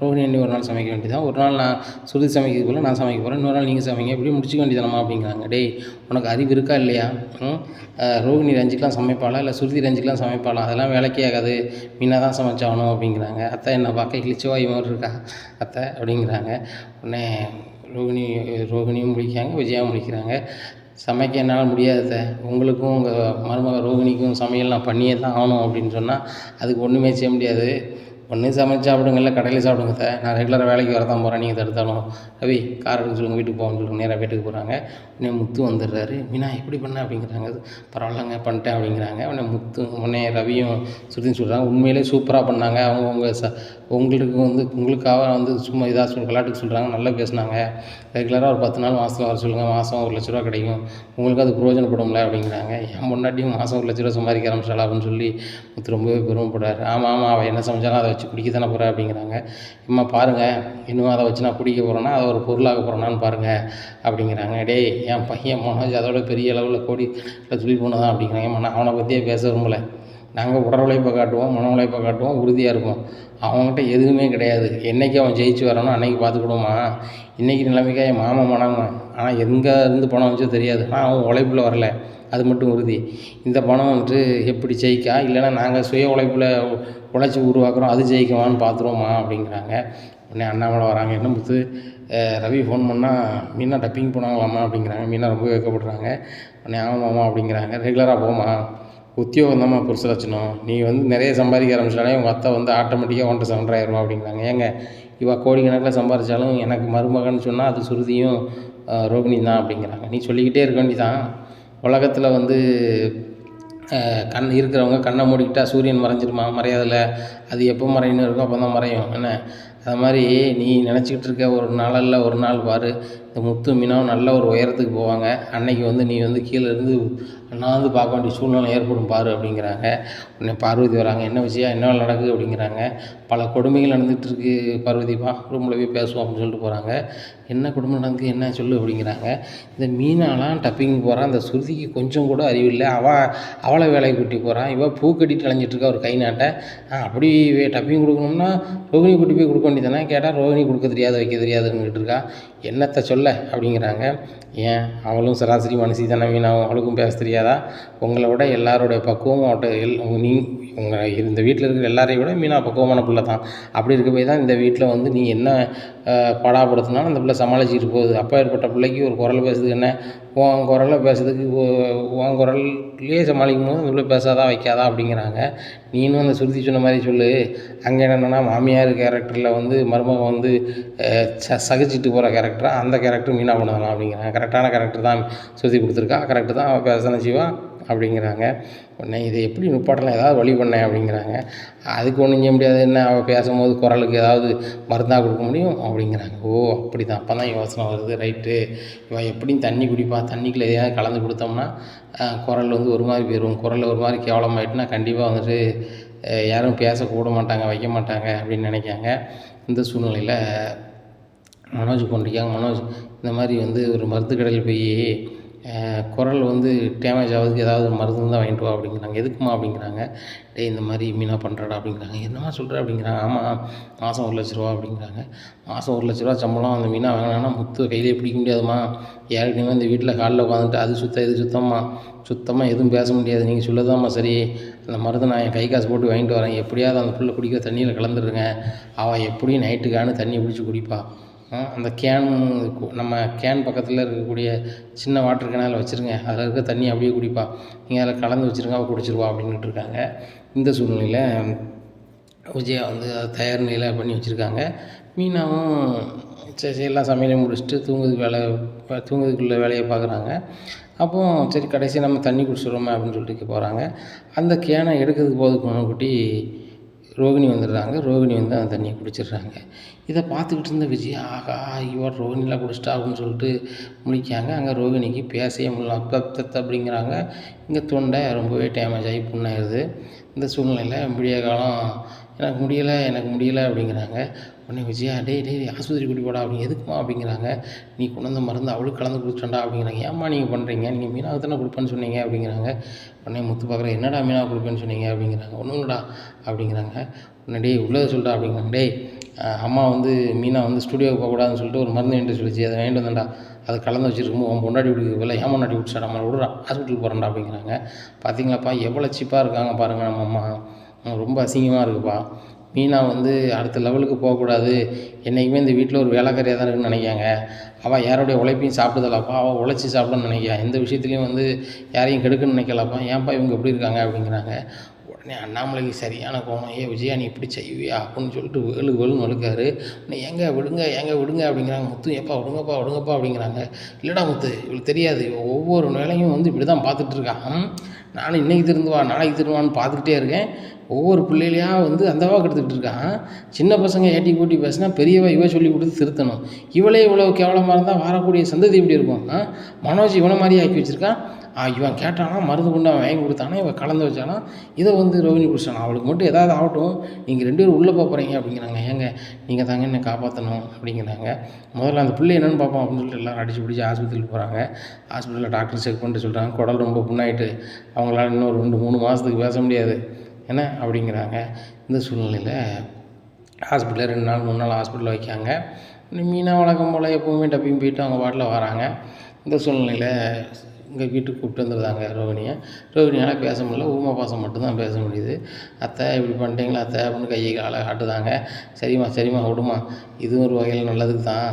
ரோஹிணி அண்ணி ஒரு நாள் சமைக்க வேண்டியதான், ஒரு நாள் நான் சுருதி சமைக்கிறது போல் நான் சமைக்க போகிறேன், இன்னொரு நாள் நீங்கள் சமைங்க, இப்படி முடிச்சுக்க வேண்டியதானம்மா அப்படிங்கிறாங்க. டேய் உனக்கு அறிவு இருக்கா இல்லையா, ரோஹிணி ரஞ்சிக்கெலாம் சமைப்பாளா இல்லை சுருதி ரஞ்சிக்கெலாம் சமைப்பாளா, அதெல்லாம் வேலைக்கே ஆகாது, மீனாக தான் சமைச்சாகணும் அப்படிங்கிறாங்க. அத்தை என்ன பார்க்க கிழிச்சவாய் மாதிரி இருக்கா அத்தை அப்படிங்கிறாங்க. உடனே ரோகிணியும் முடிக்கிறாங்க, விஜயாவும் முடிக்கிறாங்க. சமைக்க என்னால் முடியாது அத்தை, உங்களுக்கும் உங்கள் மருமக ரோகிணிக்கும் சமையல் நான் பண்ணியே தான் ஆகணும் அப்படின்னு சொன்னால் அதுக்கு ஒன்றுமே செய்ய முடியாது, ஒன்று சமைச்சு சாப்பிடுங்க இல்லை கடையில் சாப்பிடுங்க அத்தை, நான் ரெகுலராக வேலைக்கு வர தான் போகிறேன், நீங்கள் தடுத்தாலும். ரவி கார் எடுக்க சொல்லுங்கள் வீட்டுக்கு போகணும்னு சொல்லுங்கள். நேராக வீட்டுக்கு போகிறாங்க. உடனே முத்து வந்துடுறாரு. மீனா எப்படி பண்ண அப்படிங்கிறாங்க. பரவாயில்லங்க பண்ணிட்டேன் அப்படிங்கிறாங்க. உடனே ரவியும் சுருதின்னு சொல்கிறாங்க உண்மையிலே சூப்பராக பண்ணாங்க, அவங்க உங்களுக்காக சும்மா இதாக விளையாட்டுக்கு சொல்கிறாங்க, நல்லா பேசுனாங்க, ரெகுலராக ஒரு 10 நாள் மாதத்தில் வர சொல்லுங்கள், மாதம் 1,00,000 ரூபா கிடைக்கும், உங்களுக்கு அது பிரயோஜனப்படும்ல அப்படிங்கிறாங்க. என் முன்னாடியும் மாதம் 1,00,000 ரூபா சம்பாதிக்க ஆரம்பிச்சாலா அப்படின்னு சொல்லி முத்து ரொம்பவே பெருமைப்படுறாரு. ஆமாம் அவள் என்ன சமைச்சாலும் அதை வச்சு குடிக்க தானே போகிறேன் அப்படிங்கிறாங்க. அம்மா பாருங்கள் இன்னும் அதை வச்சு நான் குடிக்க போகிறேன்னா அதை ஒரு பொருளாக போகிறேன்னான்னு பாருங்கள் அப்படிங்கிறாங்க. டேய் என் பையன் மனோஜ் அதோட பெரிய அளவில் கோடி சொல்லி போனதான் அப்படிங்கிறாங்க. நான் அவனை பற்றியே பேச விரும்பலை, நாங்கள் உடல் உழைப்பை காட்டுவோம், மன உழைப்பை காட்டுவோம், உறுதியாக இருப்போம், அவங்ககிட்ட எதுவுமே கிடையாது, என்றைக்கு அவன் ஜெயிச்சு வரானோ அன்றைக்கி பார்த்துக்கிடுவோமா, இன்றைக்கி நிலைமைக்காக என் மாமன் மனங்க ஆனால் எங்கே இருந்து பணம் வச்சோ தெரியாது, ஆனால் அவன் உழைப்பில் வரல அது மட்டும் உறுதி, இந்த பணம் எப்படி ஜெயிக்கா இல்லைன்னா நாங்கள் சுய உழைப்பில் உழைச்சி உருவாக்குறோம் அது ஜெயிக்குமான்னு பார்த்துருவோமா அப்படிங்கிறாங்க. உடனே அண்ணாமலை வராங்க. என்ன முத்து ரவி ஃபோன் பண்ணால் மீனா டப்பிங் போனாங்களாம்மா அப்படிங்கிறாங்க. மீனா ரொம்ப வைக்கப்படுறாங்க. உடனே ஆமாம்மா அப்படிங்கிறாங்க. ரெகுலராக போமா, உத்தியோகம் தான்மா புருஷ லட்சணம், நீ நிறைய சம்பாதிக்க ஆரம்பிச்சிட்டாலே உங்கள் அத்தை ஆட்டோமேட்டிக்காக 7,000 ரூபா அப்படிங்கிறாங்க. ஏங்க இவள் கோடிக்கணக்கில் சம்பாதிச்சாலும் எனக்கு மருமகன்னு சொன்னால் அது சுருதியும் ரோகிணி தான் அப்படிங்கிறாங்க. நீ சொல்லிக்கிட்டே இருக்க வேண்டிதான், உலகத்தில் கண் இருக்கிறவங்க கண்ணை மூடிக்கிட்டால் சூரியன் மறையாதில்ல, அது எப்போ மறையணும் இருக்கோ அப்போ தான் மறையும் என்ன, அது மாதிரி நீ நினச்சிக்கிட்டு இருக்க ஒரு நாளில் ஒரு நாள் பாரு இந்த முத்து மீனாவும் நல்ல ஒரு உயரத்துக்கு போவாங்க, அன்னைக்கு நீ கீழே இருந்து நான் பார்க்க வேண்டிய சூழ்நிலை ஏற்படும் பாரு அப்படிங்கிறாங்க. உடனே பார்வதி வராங்க. என்ன விஷயம், என்ன நடக்குது அப்படிங்கிறாங்க. பல கொடுமைகள் நடந்துகிட்ருக்கு பார்வதிப்பா, ரூமில் போய் பேசுவோம் அப்படின்னு சொல்லிட்டு போகிறாங்க. என்ன கொடுமை நடக்குது என்ன சொல்லு அப்படிங்கிறாங்க. இந்த மீனாலாம் டப்பிங் போகிறான், இந்த சுருதிக்கு கொஞ்சம் கூட அறிவில்லை, அவளை வேலைக்கு கூட்டி போகிறான், இவள் பூ கட்டிட்டு அலைஞ்சிட்ருக்கா ஒரு கை நாட்டை, அப்படி டப்பிங் கொடுக்கணும்னா ரோகிணி கூட்டி போய் கொடுக்க வேண்டியதானே, கேட்டால் ரோகிணி கொடுக்க தெரியாது வைக்க தெரியாதுன்னுக்கிட்டு இருக்கா, என்னத்தை சொல்ல அப்படிங்கிறாங்க. ஏன் அவளும் சராசரி மனுஷி தானே மீனாவும், அவளுக்கும் பேச தெரியாதா, உங்களை விட எல்லாரோடைய பக்குவம் உங்கள் இந்த வீட்டில் இருக்கிற எல்லாரையும் விட மீனா பக்குவமான பிள்ளை தான், அப்படி இருக்க போய் தான் இந்த வீட்டில் நீ என்ன படாப்படுத்தினாலும் அந்த பிள்ளை சமாளிச்சுட்டு போகுது. அப்பேற்பட்ட பிள்ளைக்கு ஒரு குரல் பேசுறதுக்கு என்ன, உன் குரல்ல பேசுறதுக்கு உன் குரல்லையே சமாளிக்கும்போது அந்த பிள்ளை பேசாதா வைக்காதா அப்படிங்கிறாங்க. நீனும் அந்த சுருதி சொன்ன மாதிரி சொல்லு. அங்கே என்னென்னா மாமியார் கேரக்டரில் வந்து மருமகன் வந்து சகிச்சுட்டு போகிற கேரக்டராக அந்த கேரக்டர் மீனா பண்ணலாம் அப்படிங்கிறாங்க. கரெக்டான கேரக்டர் தான் சுருதி கொடுத்துருக்கா, கரெக்டு தான், அவள் பேசணும் செய்வா அப்படிங்கிறாங்க. உடனே இதை எப்படி நிப்பாட்டலாம், ஏதாவது வழி பண்ணேன் அப்படிங்கிறாங்க. அதுக்கு ஒன்றும் செய்ய முடியாது, என்ன அவள் பேசும்போது குரலுக்கு ஏதாவது மருந்தாக கொடுக்க முடியும் அப்படிங்கிறாங்க. ஓ அப்படி தான், அப்போ தான் யோசனை வருது. ரைட்டு, இவன் எப்படியும் தண்ணி குடிப்பா, தண்ணிக்குள்ளே எதையாவது கலந்து கொடுத்தோம்னா குரல் வந்து ஒரு மாதிரி போயிடும், குரலில் ஒரு மாதிரி கேவலமாயிட்டுனா கண்டிப்பாக வந்துட்டு யாரும் பேசக்கூட மாட்டாங்க, வைக்க மாட்டாங்க அப்படின்னு நினைக்காங்க. இந்த சூழ்நிலையில் மனோஜ் கொண்டிருக்காங்க. மனோஜ் இந்த மாதிரி வந்து ஒரு மருந்து கடையில் போய் குரல் வந்து டேமேஜ் ஆகுதுக்கு ஏதாவது ஒரு மருந்து தான் வாங்கிட்டு வா அப்படிங்கிறாங்க. எதுக்குமா அப்படிங்கிறாங்க. டேய் இந்த மாதிரி மீனா பண்ணுறடா அப்படிங்கிறாங்க. என்னம்மா சொல்கிற அப்படிங்கிறாங்க. ஆமாம், மாதம் 1,00,000 அப்படிங்கிறாங்க. மாதம் 1,00,000 சம்பளம், அந்த மீனா வாங்கினா முத்து கையிலே பிடிக்க முடியாதுமா, ஏற்கனவே இந்த வீட்டில் காலில் உட்காந்துட்டு அது சுத்தம் இது சுத்தம்மா, சுத்தமாக எதுவும் பேச முடியாது, நீங்கள் சொல்லதாம்மா சரி, அந்த மருந்து நான் என் கை காசு போட்டு வாங்கிட்டு வரேன், எப்படியாவது அந்த பிள்ளை குடிக்கிற தண்ணியில் கலந்துருங்க, அவள் எப்படியும் நைட்டுக்கானு தண்ணி பிடிச்சி குடிப்பா, அந்த கேன் நம்ம கேன் பக்கத்தில் இருக்கக்கூடிய சின்ன வாட்டர் கேனில் வச்சுருங்க, அதில் இருக்க தண்ணி அப்படியே குடிப்பா, நீங்கள் அதில் கலந்து வச்சுருங்க, அவள் குடிச்சிருவா அப்படின்ட்டு இருக்காங்க. இந்த சூழ்நிலையில் விஜயா வந்து அதை தயார் நிலையில் பண்ணி வச்சுருக்காங்க. மீனாவும் சரி எல்லாம் சமையலையும் முடிச்சுட்டு தூங்குறதுக்குள்ள வேலையை பார்க்குறாங்க. அப்போது சரி கடைசி நம்ம தண்ணி குடிச்சிடுறோமே அப்படின்னு சொல்லிட்டு போகிறாங்க. அந்த கேனை எடுக்கிறதுக்கு போகிறதுக்கு முன்னாடி ரோகிணி வந்துடுறாங்க. ரோகிணி வந்து அந்த தண்ணியை குடிச்சிடுறாங்க. இதை பார்த்துக்கிட்டு இருந்த விஜயா, ஆகா இவர் ரோகிணிலாம் குடிச்சிட்டா அப்படின்னு சொல்லிட்டு முழிக்காங்க. அங்கே ரோகிணிக்கு பேசவே முடியல, தத் அப்படிங்கிறாங்க. இங்கே தொண்டை ரொம்பவே டேமேஜ் ஆகி புண்ணாயிருது. இந்த சூழ்நிலையில் விடிய காலம் எனக்கு முடியலை அப்படிங்கிறாங்க. உடனே விஜயா, டேய் ஆஸ்பத்திரி கூட்டி போடா அப்படிங்க. எதுக்குமா அப்படிங்கிறாங்க. நீ கொண்டு வந்த மருந்து அவளுக்கு கலந்து கொடுத்துட்டா அப்படிங்கிறாங்க. ஏம்மா நீங்கள் பண்ணுறீங்க, நீங்கள் மீனாவுக்கு தானே கொடுப்பேன்னு சொன்னீங்க அப்படிங்கிறாங்க. உடனே முத்து பார்க்குறேன், என்னடா மீனாவை கொடுப்பேன்னு சொன்னீங்க அப்படிங்கிறாங்க. ஒன்றும் இல்லைடா அப்படிங்கிறாங்க. உடனே டேய் உள்ளதை சொல்லிட்டா அப்படிங்கிறாங்க. டேய் அம்மா வந்து மீனா வந்து ஸ்டுடியோவுக்கு போகக்கூடாதுன்னு சொல்லிட்டு ஒரு மருந்து வாங்கிட்டு சொல்லிச்சு, அதை வாங்கிட்டு வந்தேன்டா, அதை கலந்து வச்சுருக்கும்போது உன் பொண்டாட்டி விடுக்கு ஏன் பொண்டாட்டி விட்டுச்சா, நம்ம விடுறா ஹாஸ்பிட்டலுக்கு போகிறேன்டா அப்படிங்கிறாங்க. பார்த்தீங்களாப்பா எவ்வளோ சீப்பாக இருக்காங்க பாருங்கள் நம்ம அம்மா, ரொம்ப அசிங்கமாக இருக்குப்பா. மீனா வந்து அடுத்த லெவலுக்கு போகக்கூடாது, என்றைக்குமே இந்த வீட்டில் ஒரு வேலைக்காரியாக தான் இருக்குன்னு நினைக்காங்க. அவள் யாருடைய உழைப்பையும் சாப்பிடுதலாப்பா, அவள் உழைச்சி சாப்பிடணும்னு நினைக்கிறா, எந்த விஷயத்துலையும் வந்து யாரையும் கெடுக்கணும்னு நினைக்கலாப்பா, ஏன்ப்பா இவங்க எப்படி இருக்காங்க அப்படிங்கிறாங்க. உடனே அண்ணாமலைக்கு சரியான கோவம், விஜயா நீ இப்படி செய்வியா அப்படின்னு சொல்லிட்டு வெளுன்னு வழுக்காரு. உடனே ஏங்க விடுங்க அப்படிங்கிறாங்க. முத்து ஏப்பா விடுங்கப்பா அப்படிங்கிறாங்க. இல்லைடா முத்து, இவளுக்கு தெரியாது, ஒவ்வொரு வேலையும் வந்து இப்படி தான் பார்த்துட்ருக்கா, நானும் இன்றைக்கி திருந்துவா நாளைக்கு திருந்துவான்னு பார்த்துக்கிட்டே இருக்கேன், ஒவ்வொரு பிள்ளைகளையா வந்து அந்தவா கெடுத்துக்கிட்டு இருக்கான். சின்ன பசங்க ஏட்டி கூட்டி பேசினா பெரியவா இவ சொல்லி கொடுத்து திருத்தணும். இவளே இவ்வளோ கேவலமாக இருந்தால் வரக்கூடிய சந்ததி எப்படி இருக்கும்? மனோஜ் இவனை மாதிரி ஆக்கி வச்சுருக்கான். இவன் கேட்டானா மருந்து கொண்டு அவன் வாங்கி கொடுத்தானா, இவன் கலந்து வச்சானா, இதை வந்து ரோகிணி குடிச்சானா, அவளுக்கு மட்டும் ஏதாவது ஆகட்டும், நீங்கள் 2 பேரும் உள்ளே போகிறீங்க அப்படிங்கிறாங்க. ஏங்க நீங்கள் தாங்க என்னை காப்பாற்றணும் அப்படிங்கிறாங்க. முதல்ல அந்த பிள்ளை என்னென்னு பார்ப்போம் அப்படின்னு சொல்லிட்டு எல்லோரும் அடிச்சு பிடிச்சி ஆஸ்பத்திரிக்கு போகிறாங்க. ஹாஸ்பிட்டலில் டாக்டர் செக் பண்ணிட்டு சொல்கிறாங்க, குடல் ரொம்ப புண்ணாயிட்டு அவங்களால இன்னும் ஒரு 2-3 மாதத்துக்கு பேச முடியாது என்ன அப்படிங்கிறாங்க. இந்த சூழ்நிலையில் ஹாஸ்பிட்டலில் 2 நாள் 3 நாள் ஹாஸ்பிட்டலில் வைக்காங்க. மீனா வழக்கம் போல் எப்போவுமே டப்பிங் போயிட்டு அவங்க பாட்டில் வராங்க. இந்த சூழ்நிலையில் இங்கே வீட்டுக்கு கூப்பிட்டு வந்துடுறாங்க ரோகிணியால் பேச முடியல, ஊமை பாசம் மட்டும்தான் பேச முடியுது. அத்தை இப்படி பண்ணிட்டீங்களா அத்தை அப்படின்னு கையை காலை காட்டுதாங்க. சரிம்மா விடுமா, இதுவும் ஒரு வகையில் நல்லதுக்கு தான்,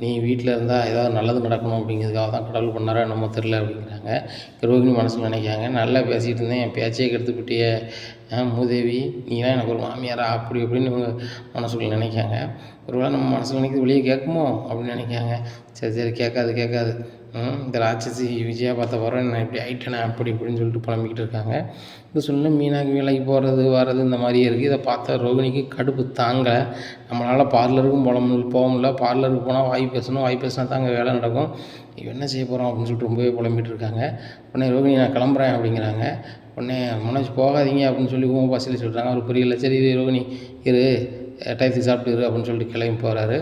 நீ வீட்டில் இருந்தால் ஏதாவது நல்லது நடக்கணும் அப்படிங்கிறதுக்காக தான் கடவுள் பண்ணாரோ என்னமோ தெரில அப்படிங்கிறாங்க. ரோகிணி மனசில் நினைக்காங்க, நல்லா பேசிகிட்டு இருந்தேன், என் பேச்சையே கெடுத்துக்கிட்டே மூதேவி, நீலாம் எனக்கு ஒரு மாமியாரா அப்படி அப்படின்னு இவங்க மனசுக்குள்ள நினைக்காங்க. ஒருவேளை நம்ம மனசில் நினைக்கிறது வெளியே கேட்குமோ அப்படின்னு நினைக்காங்க. சரி கேட்காது, இந்த ராட்சசி விஜயா பார்த்த வரோம் நான் இப்படி ஆயிட்டேனே அப்படி இப்படின்னு சொல்லிட்டு புலம்பிக்கிட்டு இருக்காங்க. இந்த சூழ்நிலை மீனாக்கு வேலைக்கு போகிறது வர்றது இந்த மாதிரியே இருக்குது. இதை பார்த்தா ரோகிணிக்கு கடுப்பு தாங்கலை. நம்மளால் பார்லருக்கும் போக முடியல, பார்லருக்கு போனால் வாய் பேசினா தான் அங்கே வேலை நடக்கும், இவன் என்ன செய்ய போகிறோம் அப்படின்னு சொல்லிட்டு ரொம்பவே புலம்பிகிட்டு இருக்காங்க. உடனே ரோகிணி நான் கிளம்புறேன் அப்படிங்கிறாங்க. உடனே மனோஜ் போகாதீங்க அப்படின்னு சொல்லி ஊமை பாசையில் சொல்கிறாங்க. அவர் புரியல. சரி ரோகிணி இரு, டயத்துக்கு சாப்பிட்டு இரு அப்படின்னு சொல்லிட்டு கிளம்பி போகிறாரு.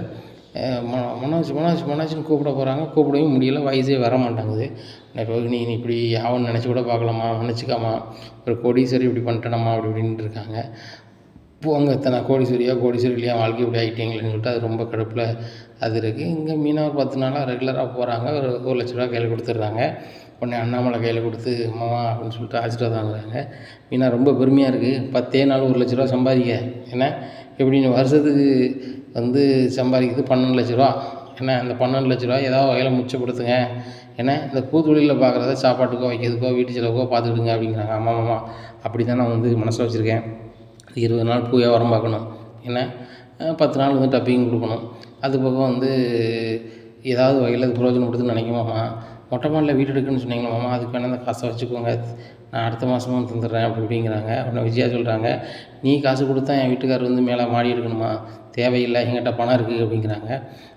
மனோஜ்னு கூப்பிட போகிறாங்க, கூப்பிடவும் முடியல, வயசே வர மாட்டாங்குது. ரோகிணி நீ இப்படி ஆவன்னு நினச்சி கூட பார்க்கலாமா, நினச்சிக்காமா, ஒரு கோடீஸ்வரி இப்படி பண்ணிட்டேனம்மா அப்படி இப்படின்ட்டு இருக்காங்க. போங்க நான் கோடீஸ்வரி இல்லையா, வாழ்க்கை இப்படி ஆகிட்டீங்களேன்னு சொல்லிட்டு அது ரொம்ப கடுப்பில் அது இருக்குது. இங்கே மீனா ஒரு 10 நாளாக ரெகுலராக போகிறாங்க. ஒரு 1,00,000 கையில் கொடுத்துட்றாங்க. உடனே அண்ணாமலை கையில் கொடுத்து மாமா அப்படின்னு சொல்லிட்டு ஆசீர்வாதம் வாங்குறாங்க. மீனா ரொம்ப பெருமையாக இருக்குது, 10 நாள் 1,00,000 சம்பாதிக்க, ஏன்னா எப்படின்னு வருஷத்துக்கு வந்து சம்பாதிக்கிறது 12 லட்ச ரூபா. என்ன அந்த 12 லட்ச ரூபா ஏதாவது வகையில் மிச்சப்படுத்துங்க. ஏன்னா இந்த கூத்தொழிலில் பார்க்குறத சாப்பாட்டுக்கோ வைக்கிறதுக்கோ வீட்டு செலவுக்கோ பார்த்துக்கிடுங்க அப்படிங்கிறாங்க. ஆமாம் அப்படி தான் நான் வந்து மனசில் வச்சுருக்கேன். 20 நாள் பூ வியாபாரம் பார்க்கணும். ஏன்னா 10 நாள் வந்து டப்பிங் கொடுக்கணும். அது போக வந்து ஏதாவது வகையில் அது பிரயோஜனப்படுதுன்னு நினைக்குமாம்மா. மொட்டை மாடியில் வீடு எடுக்குன்னு சொன்னீங்களா மாமா, அதுக்கு வேணால் அந்த காசை வச்சுக்கோங்க, நான் அடுத்த மாதமும் தந்துடுறேன் அப்படிங்கிறாங்க. உடனே விஜயா சொல்கிறாங்க, நீ காசு கொடுத்தா என் வீட்டுக்காரர் வந்து மேலே மாடி எடுக்கணுமா, தேவையில்லை, என்கிட்ட பணம் இருக்குது அப்படிங்கிறாங்க.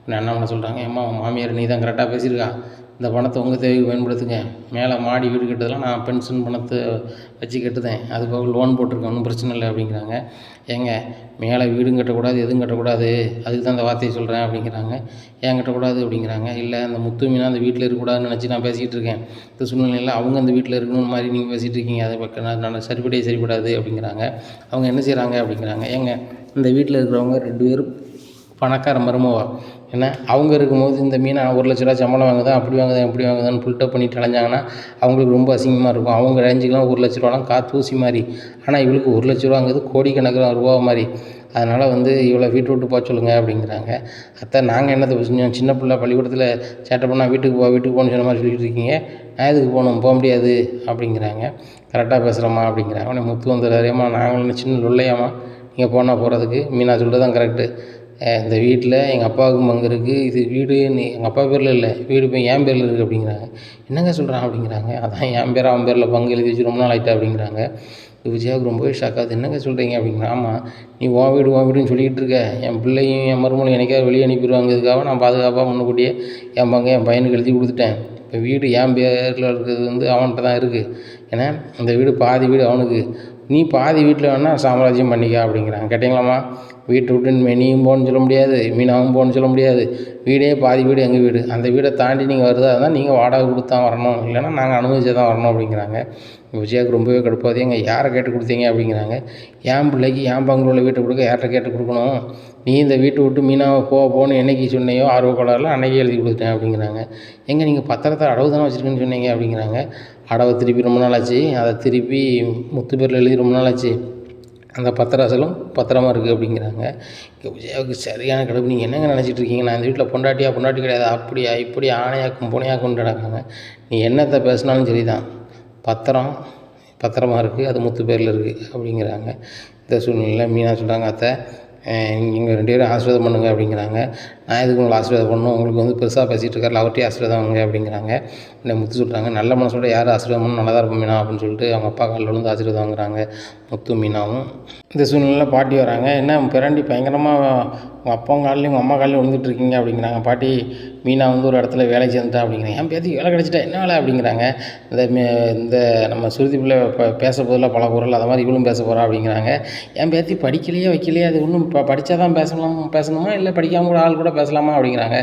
உடனே அண்ணாமலை சொல்கிறாங்க, ஏம்மா மாமியார் நீ தான் கரெக்டாக பேசியிருக்கா, இந்த பணத்தை உங்கள் தேவைக்கு பயன்படுத்துங்க, மேலே மாடி வீடு கட்டுறதுலாம் நான் பென்ஷன் பணத்தை வச்சு கட்டுதேன், அது போக லோன் போட்டிருக்கேன், ஒன்றும் பிரச்சனை இல்லை அப்படிங்கிறாங்க. ஏங்க மேலே வீடும் கட்டக்கூடாது எதுவும் கட்டக்கூடாது, அதுக்கு தான் அந்த வார்த்தையை சொல்கிறேன் அப்படிங்கிறாங்க. ஏன் கட்டக்கூடாது அப்படிங்கிறாங்க. இல்லை அந்த முத்து மீனா அந்த வீட்டில் இருக்கக்கூடாதுன்னு நினச்சி நான் பேசிக்கிட்டு இருக்கேன், இந்த சூழ்நிலையில் அவங்க அந்த வீட்டில் இருக்கணும் மாதிரி நீங்கள் பேசிகிட்டு இருக்கீங்க, அதை பக்கம் நான் சரிப்படாது அப்படிங்கிறாங்க. அவங்க என்ன செய்கிறாங்க அப்படிங்கிறாங்க. ஏங்க இந்த வீட்டில் இருக்கிறவங்க 2 பேரும் பணக்கார மருமவா, ஏன்னா அவங்க இருக்கும்போது இந்த மீனை 1 லட்ச ரூபா சம்பளம் வாங்குதான், அப்படி வாங்குதான் இப்படி வாங்குதான்னு புல்டப் பண்ணிட்டு அலைஞ்சாங்கன்னா அவங்களுக்கு ரொம்ப அசிங்கமாக இருக்கும். அவங்க ரேஞ்சுக்கெலாம் 1 லட்ச ரூபாலாம் காத்தூசி மாதிரி, ஆனால் இவளுக்கு 1 லட்ச ரூபாங்கிறது கோடிக்கணக்கில் ரூபா மாதிரி. அதனால் வந்து இவ்வளோ வீட்டை விட்டு போக சொல்லுங்கள் அப்படிங்கிறாங்க. அத்தை நாங்கள் என்னத்தை செஞ்சோம், சின்ன பிள்ளை பள்ளிக்கூடத்தில் சேட்டை பண்ணால் வீட்டுக்கு போகணுன்னு சொன்ன மாதிரி சொல்லிட்டு இருக்கீங்க, நான் எதுக்கு போக முடியாது அப்படிங்கிறாங்க. கரெக்டாக பேசுகிறோம்மா அப்படிங்கிறாங்க. உடனே முத்து வந்துடுறாரு, ஏம்மா நாங்களும் சின்ன லொல்லையாம்மா, நீங்கள் போனால் போகிறதுக்கு, மீனா சொல்கிறது தான் கரெக்டு, இந்த வீட்டில் எங்கள் அப்பாவுக்கும் பங்கு இருக்குது, இது வீடு எங்கள் அப்பா பேரில் இல்லை, வீடு இப்போ என் பேரில் இருக்குது அப்படிங்கிறாங்க. என்னங்க சொல்கிறான் அப்படிங்கிறாங்க. அதான் என் பேர் அவன் பேரில் பங்கு எழுதி வச்சு ரொம்ப நாள் ஆகிட்டா அப்படிங்கிறாங்க. விஜயாவுக்கு ரொம்பவே ஷாக் ஆகுது. என்னங்க சொல்கிறீங்க அப்படிங்கிற. ஆமாம், நீ உன் வீடுன்னு சொல்லிக்கிட்டு இருக்க, என் பிள்ளையும் என் மருமகளும் எனக்காவது வெளியே அனுப்பிடுவாங்கிறதுக்காக நான் பாதுகாப்பாக முன்னுக்கூட்டியே என் பங்கு என் பையனுக்கு எழுதி கொடுத்துட்டேன். இப்போ வீடு என் பேரில் இருக்கிறது வந்து அவன்கிட்ட தான் இருக்குது. ஏன்னா இந்த வீடு பாதி வீடு அவனுக்கு, நீ பாதி வீட்டில் வேணால் சாம்ராஜ்யம் பண்ணிக்க அப்படிங்கிறாங்க. கேட்டிங்களாம்மா, வீட்டை விட்டு நீயும் போகணுன்னு சொல்ல முடியாது, மீனாவும் போகணுன்னு சொல்ல முடியாது, வீடே பாதி வீடு எங்கள் வீடு, அந்த வீடை தாண்டி நீங்கள் வருதா இருந்தால் நீங்கள் வாடகை கொடுத்தா வரணும், இல்லைன்னா நாங்கள் அனுமதிச்சு தான் வரணும் அப்படிங்கிறாங்க. விஜயாவுக்கு ரொம்பவே கடுப்பாது. எங்க யாரை கேட்டு கொடுத்தீங்க அப்படிங்கிறாங்க. என் பிள்ளைக்கு என் பங்குல உள்ள வீட்டை கொடுக்க யார்கிட்ட கேட்டு கொடுக்கணும், நீ இந்த வீட்டை விட்டு மீனாவை போகணுன்னு என்னைக்கு சொன்னையோ ஆர்வக்கோளாறில் அன்னைக்கே எழுதி கொடுத்தேன் அப்படிங்கிறாங்க. எங்கே நீங்கள் பத்திரத்தை அடவு தானே வச்சுருக்கேன்னு சொன்னீங்க அப்படிங்கிறாங்க. அடவை திருப்பி ரொம்ப நாள் ஆச்சு, அதை திருப்பி முத்து பேரில் எழுதி ரொம்ப நாள் ஆச்சு, அந்த பத்திர அசலும் பத்திரமா இருக்குது அப்படிங்கிறாங்க. விஜயாவுக்கு சரியான கடுப்பு. நீங்கள் என்னங்க நினச்சிட்டு இருக்கீங்க, நான் இந்த வீட்டில் பொண்டாட்டி கிடையாது, அப்படியா இப்படி ஆணையாக்கும் புனையாக்கும்னு நடக்காங்க. நீ என்னத்தை பேசினாலும் சரி தான், பத்திரமா இருக்குது, அது முத்து பேரில் இருக்குது அப்படிங்கிறாங்க. இந்த சூழ்நிலையில் மீனா சொல்கிறாங்க, அத்தை நீங்கள் 2 பேரும் ஆசீர்வாதம் பண்ணுங்க அப்படிங்கிறாங்க. நான் எதுக்கு உங்களை ஆசீர்வாதம் பண்ணணும், உங்களுக்கு வந்து பெருசாக பேசிகிட்டு இருக்காரு, அவர்கிட்டயே ஆசீர்வாதம் வாங்க அப்படிங்கிறாங்க. உடனே முத்து சொல்கிறாங்க, நல்ல மனசோட யார் ஆசீர்வாதம் பண்ணணும் நல்லா தான் இருக்கும் மீனா அப்படின்னு சொல்லிட்டு அவங்க அப்பா காலில் விழுந்து ஆசீர்வாதம் வாங்குறாங்க முத்து மீனாவும். இந்த சூழ்நிலையில் பாட்டி வராங்க. என்ன பிராண்டி பயங்கரமாக உங்கள் அப்பா காலையும் உங்கள் அம்மா காலையும் விழுந்துட்டுருக்கீங்க அப்படிங்கிறாங்க. பாட்டி, மீனா வந்து ஒரு இடத்துல வேலை சேர்ந்துட்டா அப்படிங்கிறாங்க. என் பேத்தி வேலை கிடச்சிட்டா, என்ன வேலை அப்படிங்கிறாங்க. இந்த நம்ம சுருதி பிள்ளை பேச போதில் பல குரல், அது மாதிரி இவளும் பேச போகிறா அப்படிங்கிறாங்க. என் பேத்தி படிக்கலையே வைக்கலையே, அது ஒன்றும் படித்தா தான் பேசணுமா இல்லை படிக்காமல் கூட ஆள் கூட பேசலாமா அப்படிங்கிறாங்க.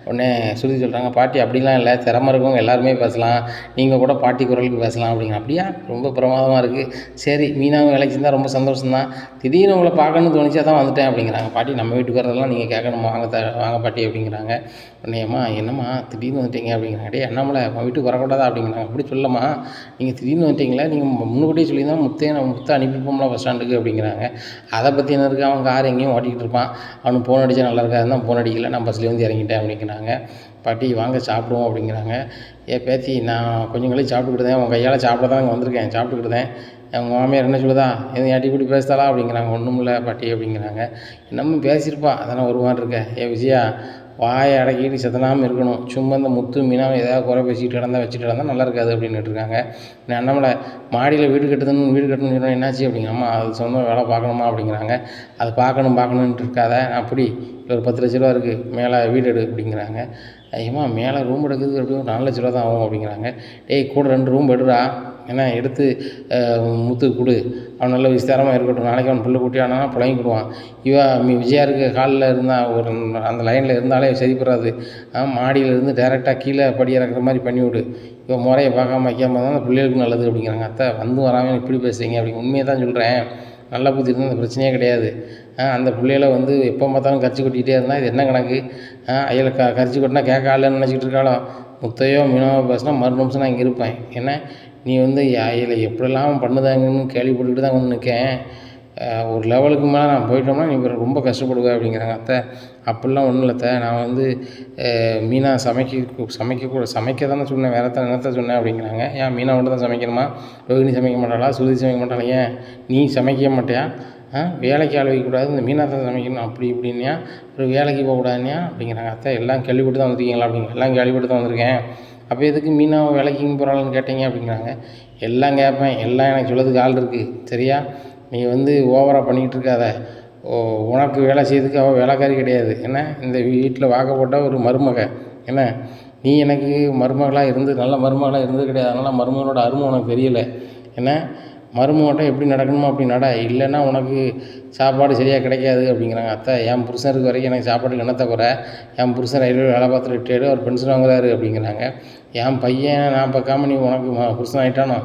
உடனே சுருதி சொல்கிறாங்க, பாட்டி அப்படிலாம் இல்லை, திறமை இருக்கவங்க எல்லாருமே பேசலாம், நீங்கள் கூட பாட்டி குரலுக்கு பேசலாம் அப்படிங்கிற. அப்படியா, ரொம்ப பிரமாதமாக இருக்குது, சரி மீனாவும் வேலைக்கு இருந்தால் ரொம்ப சந்தோஷம்தான், திடீர்னு உங்களை பார்க்கணுன்னு தோணிச்சா தான் வந்துட்டேன் அப்படிங்கிறாங்க. பாட்டி நம்ம வீட்டுக்கு வரதெல்லாம் நீங்கள் கேட்கணுமா, வாங்க பாட்டி அப்படிங்கிறாங்க. உடனேம்மா என்னம்மா திடீர்னு வந்துட்டீங்க அப்படிங்கிறாங்க. டே அண்ணாமலை நம்ம வீட்டுக்கு வரக்கூடாதா அப்படிங்கிறாங்க. அப்படி சொல்லம்மா, நீங்கள் திடீர்னு வந்துட்டீங்களா, நீங்கள் முன்னுக்கூட்டியே சொல்லி தான் முத்தை அனுப்பிப்போம்ல பஸ் ஸ்டாண்டுக்கு அப்படிங்கிறாங்க. அதை பற்றி என்ன இருக்குது, அவன் கார் எங்கேயும் ஓட்டிகிட்டு இருப்பான், அவனுக்கு ஃபோன் அடித்தா நல்லா இருக்காது தான் ஃபோன் அடிக்கல, நான் பஸ்லேயே வந்து இறங்கிட்டேன் அப்படிங்கிறாங்க. பாட்டி வாங்க சாப்பிடுவோம் அப்படிங்கிறாங்க. பேத்தி நான் கொஞ்சம் கழிச்சு சாப்பிட்டுக்கிட்டுதேன், உங்கள் கையால் சாப்பிட தான் அங்கே வந்திருக்கேன், சாப்பிட்டுக்கிட்டுதேன். அவங்க மாமியார் என்ன சொல்லுதா, எதுவும் ஏட்டி கூட்டி பேசுதாளா அப்படிங்கிறாங்க. ஒன்றும் இல்லை பாட்டி அப்படிங்கிறாங்க. என்னமோ பேசியிருப்பா, அதெல்லாம் ஒரு மாதிரி இருக்கேன். விஜயா வாயை அடக்கிட்டு சத்தனாமல் இருக்கணும், சும்மா இந்த முத்து மீனாவை ஏதாவது குறை பேசிக்கிட்டு வச்சுட்டு கிடந்தா நல்லா இருக்காது அப்படின்னுட்டு இருக்காங்க. நம்மளை மாடியில் வீடு கட்டணும்னு சொன்னால் என்னாச்சு அப்படிங்கிறம்மா, அது சொந்த வேலை பார்க்கணுமா அப்படிங்கிறாங்க. அதை பார்க்கணுன்ட்டு இருக்காத, அப்படி ஒரு 10 லட்ச ரூபா இருக்குது, மேலே வீடு எடு அப்படிங்கிறாங்க. ஏம்மா மேலே ரூம் எடுக்கிறதுக்கு எப்படியும் 4 லட்ச ரூபா தான் ஆகும் அப்படிங்கிறாங்க. கூட 2 ரூம் எடுறா, ஏன்னா எடுத்து முத்துக்கு கொடு, அவன் நல்ல விஸ்தாரமாக இருக்கட்டும், நாளைக்கு அவன் பிள்ளை குட்டி ஆனால் புழங்கிக்கிடுவான். விஜயா இருக்க காலில் இருந்தால் ஒரு அந்த லைனில் இருந்தாலே சரிப்படாது, மாடியிலேருந்து டேரெக்டாக கீழே படி இறக்குற மாதிரி பண்ணிவிடு, இவன் முறையை பார்க்காம வைக்காமல் தான் அந்த பிள்ளைகளுக்கு நல்லது அப்படிங்கிறாங்க. அத்தை வந்து வராமல் இப்படி பேசுகிறீங்க அப்படிங்க. உண்மையை தான் சொல்கிறேன், நல்ல புத்தி இருந்தால் அந்த பிரச்சனையே கிடையாது. அந்த பிள்ளைகளை வந்து எப்போ பார்த்தாலும் கரிச்சு கொட்டிகிட்டே இருந்தால் இது என்ன கணக்கு, அயல கரிச்சு கொட்டினா கேட்க ஆளுன்னு நினச்சிக்கிட்டு இருக்காளோ, முத்தையோ மீனவோ பேசினா மறு நிமிஷம் நான் இங்கே இருப்பேன். ஏன்னா நீ வந்து அயலை எப்படிலாம் பண்ணுதாங்கன்னு கேள்விப்பட்டுக்கிட்டு தான் வந்து நிற்கேன், ஒரு லெவலுக்கு மேலே நான் போயிட்டோம்னா நீ ரொம்ப கஷ்டப்படுவேன் அப்படிங்கிறாங்க. அத்தை அப்படிலாம் ஒன்றும் இல்லை அத்தை, நான் வந்து மீனா சமைக்க தானே சொன்னேன், வேறு என்னத்த சொன்னேன் அப்படிங்கிறாங்க. ஏன் மீனா மட்டும் தான் சமைக்கணுமா? ரோஹிணி சமைக்க மாட்டாளா? சுருதி சமைக்க மாட்டாளா? ஏன் நீ சமைக்க மாட்டியா? வேலைக்கு ஆள் வைக்கக்கூடாது, இந்த மீனா தான் சமைக்கணும் அப்படி இப்படின்னியா, ஒரு வேலைக்கு போகக்கூடாதுனியா அப்படிங்கிறாங்க. அத்தை எல்லாம் கேள்விப்பட்டு தான் வந்திருக்கீங்களா அப்படிங்க. எல்லாம் கேள்விப்பட்டு தான் வந்திருக்கேன். அப்போ எதுக்கு மீனா வேலைக்கு போகிறாள்னு கேட்டீங்க அப்படிங்கிறாங்க. எல்லாம் கேட்பேன், எல்லாம் எனக்கு சொல்லதுக்கு ஆள் இருக்குது சரியா? நீ வந்து ஓவராக பண்ணிக்கிட்டு இருக்காத. உனக்கு வேலை செய்யறதுக்கு அவள் வேலைக்காரி கிடையாது என்ன? இந்த வீட்டில் வாக்கப்பட்ட ஒரு மருமக என்ன? நீ எனக்கு மருமகளாக இருந்து நல்ல மருமகளாக இருந்தது கிடையாது. அதனால் மருமகளோட அருமை உனக்கு தெரியலை என்ன? மருமகட்ட எப்படி நடக்கணுமோ அப்படி நட, இல்லைன்னா உனக்கு சாப்பாடு சரியாக கிடைக்காது அப்படிங்கிறாங்க. அத்தை என் புருஷன் இருக்க வரைக்கும் எனக்கு சாப்பாட்டுக்கு என்னத்தை குறை? என் புருஷன் ரயில்வே வேலை பார்த்துட்டு ரிட்டையர்டு, அவர் பென்ஷன் வாங்குறாரு அப்படிங்கிறாங்க. என் பையன் நான் பார்க்காம நீ உனக்கு புருஷன் ஆகிட்டானோ?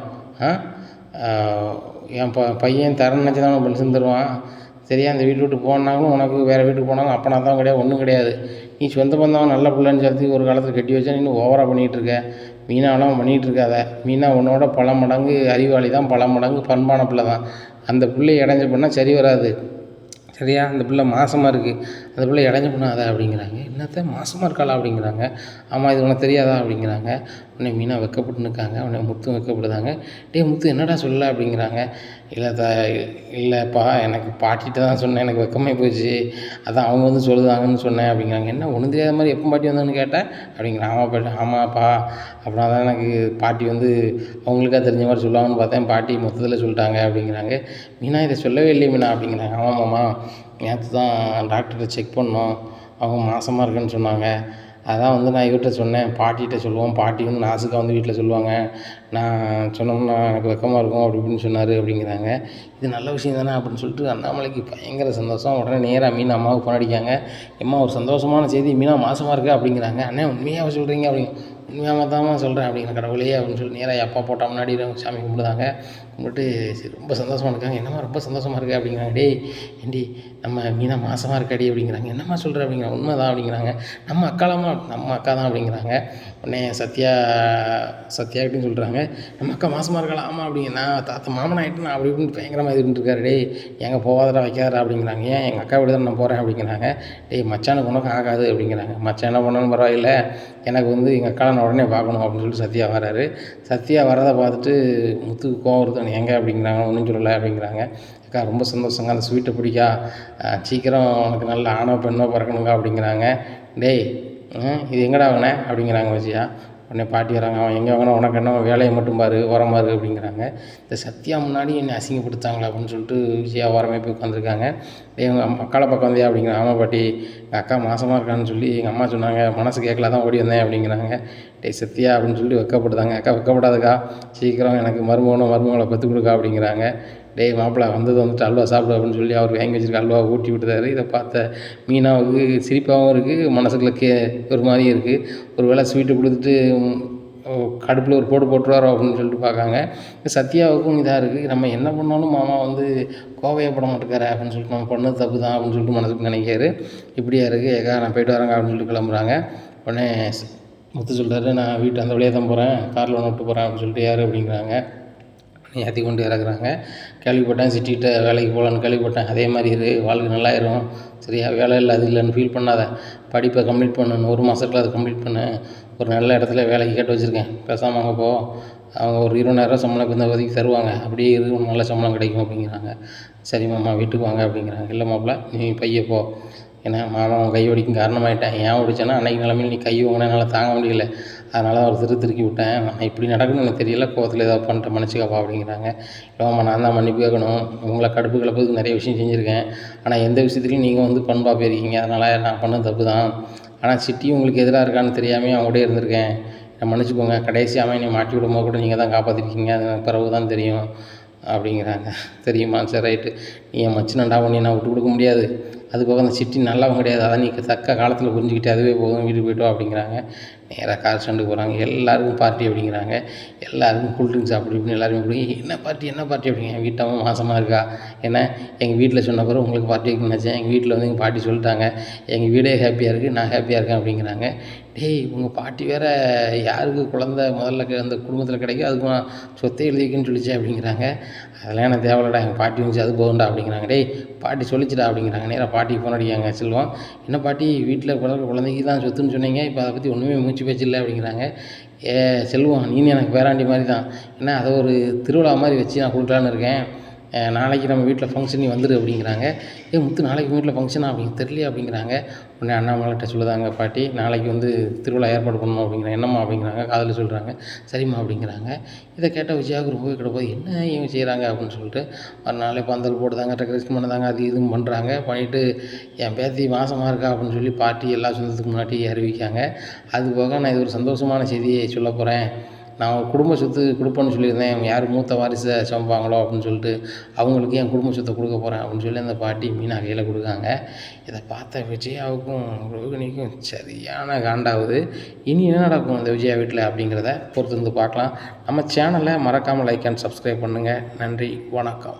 என் பையன் தரேன்னு நினச்சி தான் உனக்கு பென்ஷன் தருவான் சரியா? அந்த வீட்டு விட்டு போனாலும் உனக்கு வேறு வீட்டுக்கு போனாலும் அப்பனா தான் கிடையாது, ஒன்றும் கிடையாது. நீ சொந்த பந்தம் நல்ல பிள்ளைன்னு சொல்லி ஒரு காலத்தில் கட்டி வச்சா நீ ஓவராக பண்ணிகிட்டு இருக்க. மீனாவெல்லாம் பண்ணிகிட்டு இருக்காத. மீனா உன்னோட பல மடங்கு அறிவாளி தான், பல மடங்கு பண்பான பிள்ளை தான். அந்த பிள்ளை இடைஞ்ச பண்ணால் சரி வராது சரியா? அந்த பிள்ளை மாசமாக இருக்குது, அந்த பிள்ளை இடைஞ்ச பண்ணாத அப்படிங்கிறாங்க. என்னத்த மாசமாக இருக்காளா அப்படிங்கிறாங்க. ஆமாம் இது உனக்கு தெரியாதா அப்படிங்கிறாங்க. உடனே மீனா வெக்கப்பட்டு நிற்காங்க. உடனே முத்து வெக்கப்படுதாங்க. முத்து என்னடா சொல்லலை அப்படிங்கிறாங்க. இல்லைப்பா எனக்கு பாட்டிகிட்ட தான் சொன்னேன், எனக்கு வெக்கமே போச்சு, அதான் அவங்க வந்து சொல்லுதாங்கன்னு சொன்னேன் அப்படிங்கிறாங்க. என்ன ஒன்றும் தெரியாத மாதிரி எப்போ பாட்டி வந்தான்னு கேட்டேன் அப்படிங்கிறாங்க. ஆமாப்பா அப்படின்னா தான் எனக்கு பாட்டி வந்து அவங்களுக்காக தெரிஞ்ச மாதிரி சொல்லுவாங்கன்னு பார்த்தேன், பாட்டி மொத்தத்தில் சொல்லிட்டாங்க அப்படிங்கிறாங்க. மீனா இதை சொல்லவே இல்லையே மீனா அப்படிங்கிறாங்க. ஆமாம்மாம்மா நேற்று தான் டாக்டர்கிட்ட செக் பண்ணோம், அவங்க மாசமாக இருக்குன்னு சொன்னாங்க, அதான் வந்து நான் இவர்கிட்ட சொன்னேன், பாட்டிகிட்ட சொல்லுவோம், பாட்டி வந்து நாசுக்காக வந்து வீட்டில் சொல்லுவாங்க, நான் சொன்னோம்னா எனக்கு வெக்கமாக இருக்கும் அப்படி இப்படின்னு சொன்னார் அப்படிங்கிறாங்க. இது நல்ல விஷயம் தானே அப்படின்னு சொல்லிட்டு அண்ணாமலைக்கு பயங்கர சந்தோஷம். உடனே நேராக மீனா அம்மாவுக்கு ஃபோன் அடிக்காங்க. எம்மா ஒரு சந்தோஷமான செய்தி, மீனா மாசமாக இருக்கா அப்படிங்கிறாங்க. அண்ணே உண்மையாக சொல்கிறீங்க அப்படிங்க. உண்மையாக தாம்மா சொல்கிறேன் அப்படிங்கிற கடவுளே அப்படின்னு சொல்லி நேராக அப்பா போட்டால் முன்னாடி சாமி கும்பிடுதாங்க. கும்பிட்டு சரி ரொம்ப சந்தோஷமாக இருக்காங்க. என்னம்மா ரொம்ப சந்தோஷமாக இருக்குது அப்படிங்கிறாங்க. ஏண்டி நம்ம மீனா மாசமாக இருக்காடி அப்படிங்கிறாங்க. என்னம்மா சொல்கிற அப்படிங்கிறாங்க. உண்மை தான் அப்படிங்கிறாங்க. நம்ம அக்கா தான் அப்படிங்கிறாங்க. உடனே சத்யாகிட்டையும் சொல்கிறாங்க, நம்ம அக்கா மாசமாக இருக்கலாம். ஆமாம் அப்படிங்க, நான் தாத்தா மாமன் ஆகிட்டேன் அப்படி இப்படின்னு பயங்கரமாக இருந்துட்டு இருக்காரு. எங்கே போகாதடா வைக்காதடா அப்படிங்கிறாங்க. ஏன் எங்கள் அக்கா வீடு தான் நான் போகிறேன் அப்படிங்கிறாங்க. மச்சானுக்கு உனக்கு ஆகாது அப்படிங்கிறாங்க. மச்சான் என்ன பண்ணாலும் பரவாயில்லை, எனக்கு வந்து எங்கள் அக்காவை நான் உடனே பார்க்கணும் அப்படின்னு சொல்லிட்டு சத்யா வராரு. சத்யா வரதை பார்த்துட்டு முத்துக்கு கோவம் வருது. எங்கே அப்படிங்கிறாங்க. ஒன்றும் சொல்லலை அப்படிங்கிறாங்க. அக்கா ரொம்ப சந்தோஷங்க, அந்த ஸ்வீட்டை பிடிக்கா, சீக்கிரம் உனக்கு நல்ல ஆணோ பெண்ணோ பிறக்கணுங்க அப்படிங்கிறாங்க. இது எங்கடா வாங்கினே அப்படிங்கிறாங்க விஜயா. உடனே பாட்டி வராங்க. அவன் எங்கே வாங்கினா உனக்கு என்ன, வேலையை மட்டும் பாரு, உரமாரு அப்படிங்கிறாங்க. இந்த சத்யா முன்னாடி என்னை அசிங்கப்படுத்தாங்களா அப்படின்னு சொல்லிட்டு விஜயா ஓரமே போய் உட்காந்துருக்காங்க. எங்கள் அக்காவை பக்கம் வந்தியா அப்படிங்கிறாங்க. ஆமாம் பாட்டி, எங்கள் அக்கா மாசமாக இருக்கான்னு சொல்லி எங்கள் அம்மா சொன்னாங்க, மனசு கேட்கல தான் ஓடி வந்தேன் அப்படிங்கிறாங்க. சத்யா அப்படின்னு சொல்லி வெக்கப்படுதாங்க. அக்கா வெக்கப்படாதக்கா, சீக்கிரம் எனக்கு மருமகளை பெற்றுக் கொடுக்கா அப்படிங்கிறாங்க. மாப்பிள்ளை வந்துட்டு அல்வா சாப்பிடு அப்படின்னு சொல்லி அவர் வாங்கி வச்சுருக்க அல்வா ஊட்டி விட்டுறாரு. இதை பார்த்த மீனாவுக்கு சிரிப்பாகவும் இருக்குது, மனசுக்குள்ள ஒரு மாதிரியும் இருக்குது. ஒரு வேளை ஸ்வீட்டு கொடுத்துட்டு கடுப்பில் ஒரு போட்டுருவாரோ அப்படின்னு சொல்லிட்டு பார்க்காங்க. சத்யாவுக்கும் இதாக இருக்குது, நம்ம என்ன பண்ணாலும் மாமா வந்து கோவையப்பட மாட்டேக்காரு அப்படின்னு சொல்லிட்டு நம்ம பண்ணது தப்பு தான் அப்படின்னு சொல்லிட்டு மனசுக்கு நினைக்காரு. இப்படியா இருக்குது, ஏக்கா நான் போய்ட்டு வரேங்க அப்படின்னு சொல்லிட்டு கிளம்புறாங்க. உடனே முத்து சொல்கிறாரு, நான் வீட்டு அந்த வழியாக தான் போகிறேன், காரில் ஒன்று விட்டு போகிறேன் அப்படின்னு சொல்லிட்டு யார் அப்படிங்கிறாங்க. ஏற்றி கொண்டு இறக்குறாங்க. கேள்விப்பட்டேன் சிட்டிகிட்ட வேலைக்கு போகலான்னு கேள்விப்பட்டேன், அதே மாதிரி இரு, வாழ்க்கை நல்லாயிரும் சரியா? வேலை இல்லை அது இல்லைன்னு ஃபீல் பண்ணாத, படிப்பை கம்ப்ளீட் பண்ணணும், 1 மாதத்தில் அதை கம்ப்ளீட் பண்ணு, ஒரு நல்ல இடத்துல வேலைக்கு கேட்டு வச்சுருக்கேன், பேசாமல் அங்கே போ, அவங்க ஒரு 20,000 சம்பளம் இப்போ இந்த உதவிக்கு தருவாங்க, அப்படியே இரு நல்ல சம்பளம் கிடைக்கும் அப்படிங்கிறாங்க. சரி மாமா வீட்டுக்கு வாங்க அப்படிங்கிறாங்க. இல்லை மாப்பிள்ள நீ பைய போ, ஏன்னா மாமா அவன் கை ஒடிக்கும் காரணமாயிட்டேன், ஏன் ஒடிச்சேன்னா அன்றைக்கி நிலமையில் நீ கை வாங்கினா என்னால் தாங்க முடியல, அதனால் அவர் திருக்கி விட்டேன், நான் இப்படி நடக்குன்னு எனக்கு தெரியல, கோவத்தில் ஏதாவது பண்ணிட்டேன் மன்னிச்சுக்கப்பா அப்படிங்கிறாங்க. இல்லைம்மா நான் தான் மன்னிப்பு கேட்கணும், உங்களை கடுப்பு கிளப்புறதுக்கு நிறைய விஷயம் செஞ்சுருக்கேன், ஆனால் எந்த விஷயத்துலையும் நீங்கள் வந்து பண்பாக போயிருக்கீங்க, அதனால் நான் பண்ணது தப்பு தான், ஆனால் சிட்டி உங்களுக்கு எதிராக இருக்கான்னு தெரியாமல் அவங்க கூட இருந்திருக்கேன், நான் மன்னிச்சுக்கோங்க, கடைசியாக என்னை மாட்டி விடும்போது கூட நீங்கள் தான் காப்பாற்றிருக்கீங்க, அது எனக்கு பிறகு தான் தெரியும் அப்படிங்கிறாங்க. தெரியுமா, சரி ரைட்டு, நீ என் மச்சினண்டா பண்ணி நான் விட்டு கொடுக்க முடியாது, அது போக அந்த சிட்டி நல்லவங்க கிடையாது, அதை நீ தக்க காலத்தில் புரிஞ்சுக்கிட்டு அதுவே போதும், வீட்டுக்கு போய்ட்டு வா அப்படிங்கிறாங்க. நேராக கார் ஸ்டாண்டுக்கு போகிறாங்க. எல்லாருக்கும் பார்ட்டி அப்படிங்கிறாங்க. எல்லாருக்கும் கூல்ட்ரிங்க்ஸ் அப்படி இப்படின்னு எல்லாருமே குடிங்க. என்ன பார்ட்டி அப்படிங்க. என் வீட்டம்மா மாசமாக இருக்கா, ஏன்னா எங்கள் வீட்டில் சொன்ன பிறகு உங்களுக்கு பார்ட்டி வைக்கணும்னு நினச்சேன், எங்கள் வீட்டில் வந்து எங்கள் பாட்டி சொல்லிட்டாங்க, எங்கள் வீடே ஹாப்பியாக இருக்குது, நான் ஹாப்பியாக இருக்கேன் அப்படிங்கிறாங்க. டேய் உங்கள் பாட்டி வேற யாருக்கு குழந்த முதல்ல அந்த குடும்பத்தில் கிடைக்கும் அதுக்கும் சொத்தை எழுதி வைக்கணும்னு சொல்லிச்சே அப்படிங்கிறாங்க. அதெல்லாம் எனக்கு தேவையில்லடா, எங்கள் பாட்டி வந்துச்சு அது போதும்டா அப்படிங்கிறாங்க. டேய் பாட்டி சொல்லிச்சுடா அப்படிங்கிறாங்க. நேராக பாட்டிக்கு ஃபோன் அடிக்காங்க செல்வம். என்ன பாட்டி வீட்டில் பிறந்த குழந்தைக்கு தான் சொத்துன்னு சொன்னீங்க, இப்போ அதை பற்றி ஒன்றுமே மூச்சு பேச்சு இல்லை அப்படிங்கிறாங்க. செல்வம் நீனு எனக்கு பேராண்டி மாதிரி தான், ஏன்னா அதை ஒரு திருவிழா மாதிரி வச்சு நான் கொடுக்கலான்னு இருக்கேன். நாளைக்கு நம்ம வீட்டில் ஃபங்க்ஷன் நீ வந்துடு அப்படிங்கிறாங்க. முத்து நாளைக்கு வீட்டில் ஃபங்க்ஷனா அப்படிங்க தெரியலையே அப்படிங்கிறாங்க. உடனே அண்ணாமலைகிட்ட சொல்லுதாங்க பாட்டி, நாளைக்கு வந்து திருவிழா ஏற்பாடு பண்ணணும் அப்படிங்கிறாங்க. என்னம்மா அப்படிங்கிறாங்க. காதில் சொல்கிறாங்க. சரிம்மா அப்படிங்கிறாங்க. இதை கேட்ட விஜயாவுக்கு ரொம்பவே கிடப்போது, என்ன இவங்க செய்கிறாங்க அப்படின்னு சொல்லிட்டு மறுநாளே பந்தல் போடுதாங்க, டெக்கரேஷன் பண்ணுதாங்க, அது இதுவும் பண்ணுறாங்க. பண்ணிவிட்டு என் பேத்தி மாசமாக இருக்கா அப்படின்னு சொல்லி பாட்டி எல்லா சொந்தத்துக்கு முன்னாடி அறிவிக்காங்க. அது போக நான் இது ஒரு சந்தோஷமான செய்தியை சொல்ல போகிறேன். நான் குடும்ப சொத்து கொடுப்பேன்னு சொல்லியிருந்தேன், அவங்க யார் மூத்த வாரிசை சுமப்பாங்களோ அப்படின்னு சொல்லிட்டு அவங்களுக்கு என் குடும்ப சொத்தை கொடுக்க போகிறேன் அப்படின்னு சொல்லி அந்த பாட்டி மீனா கையில் கொடுக்காங்க. இதை பார்த்த விஜயாவுக்கும் ரோகிணிக்கும் சரியான காண்டாகுது. இனி என்ன நடக்கும் இந்த விஜயா வீட்டில் அப்படிங்கிறத பொறுத்து வந்து பார்க்கலாம். நம்ம சேனலை மறக்காமல் லைக் அண்ட் சப்ஸ்கிரைப் பண்ணுங்கள். நன்றி, வணக்கம்.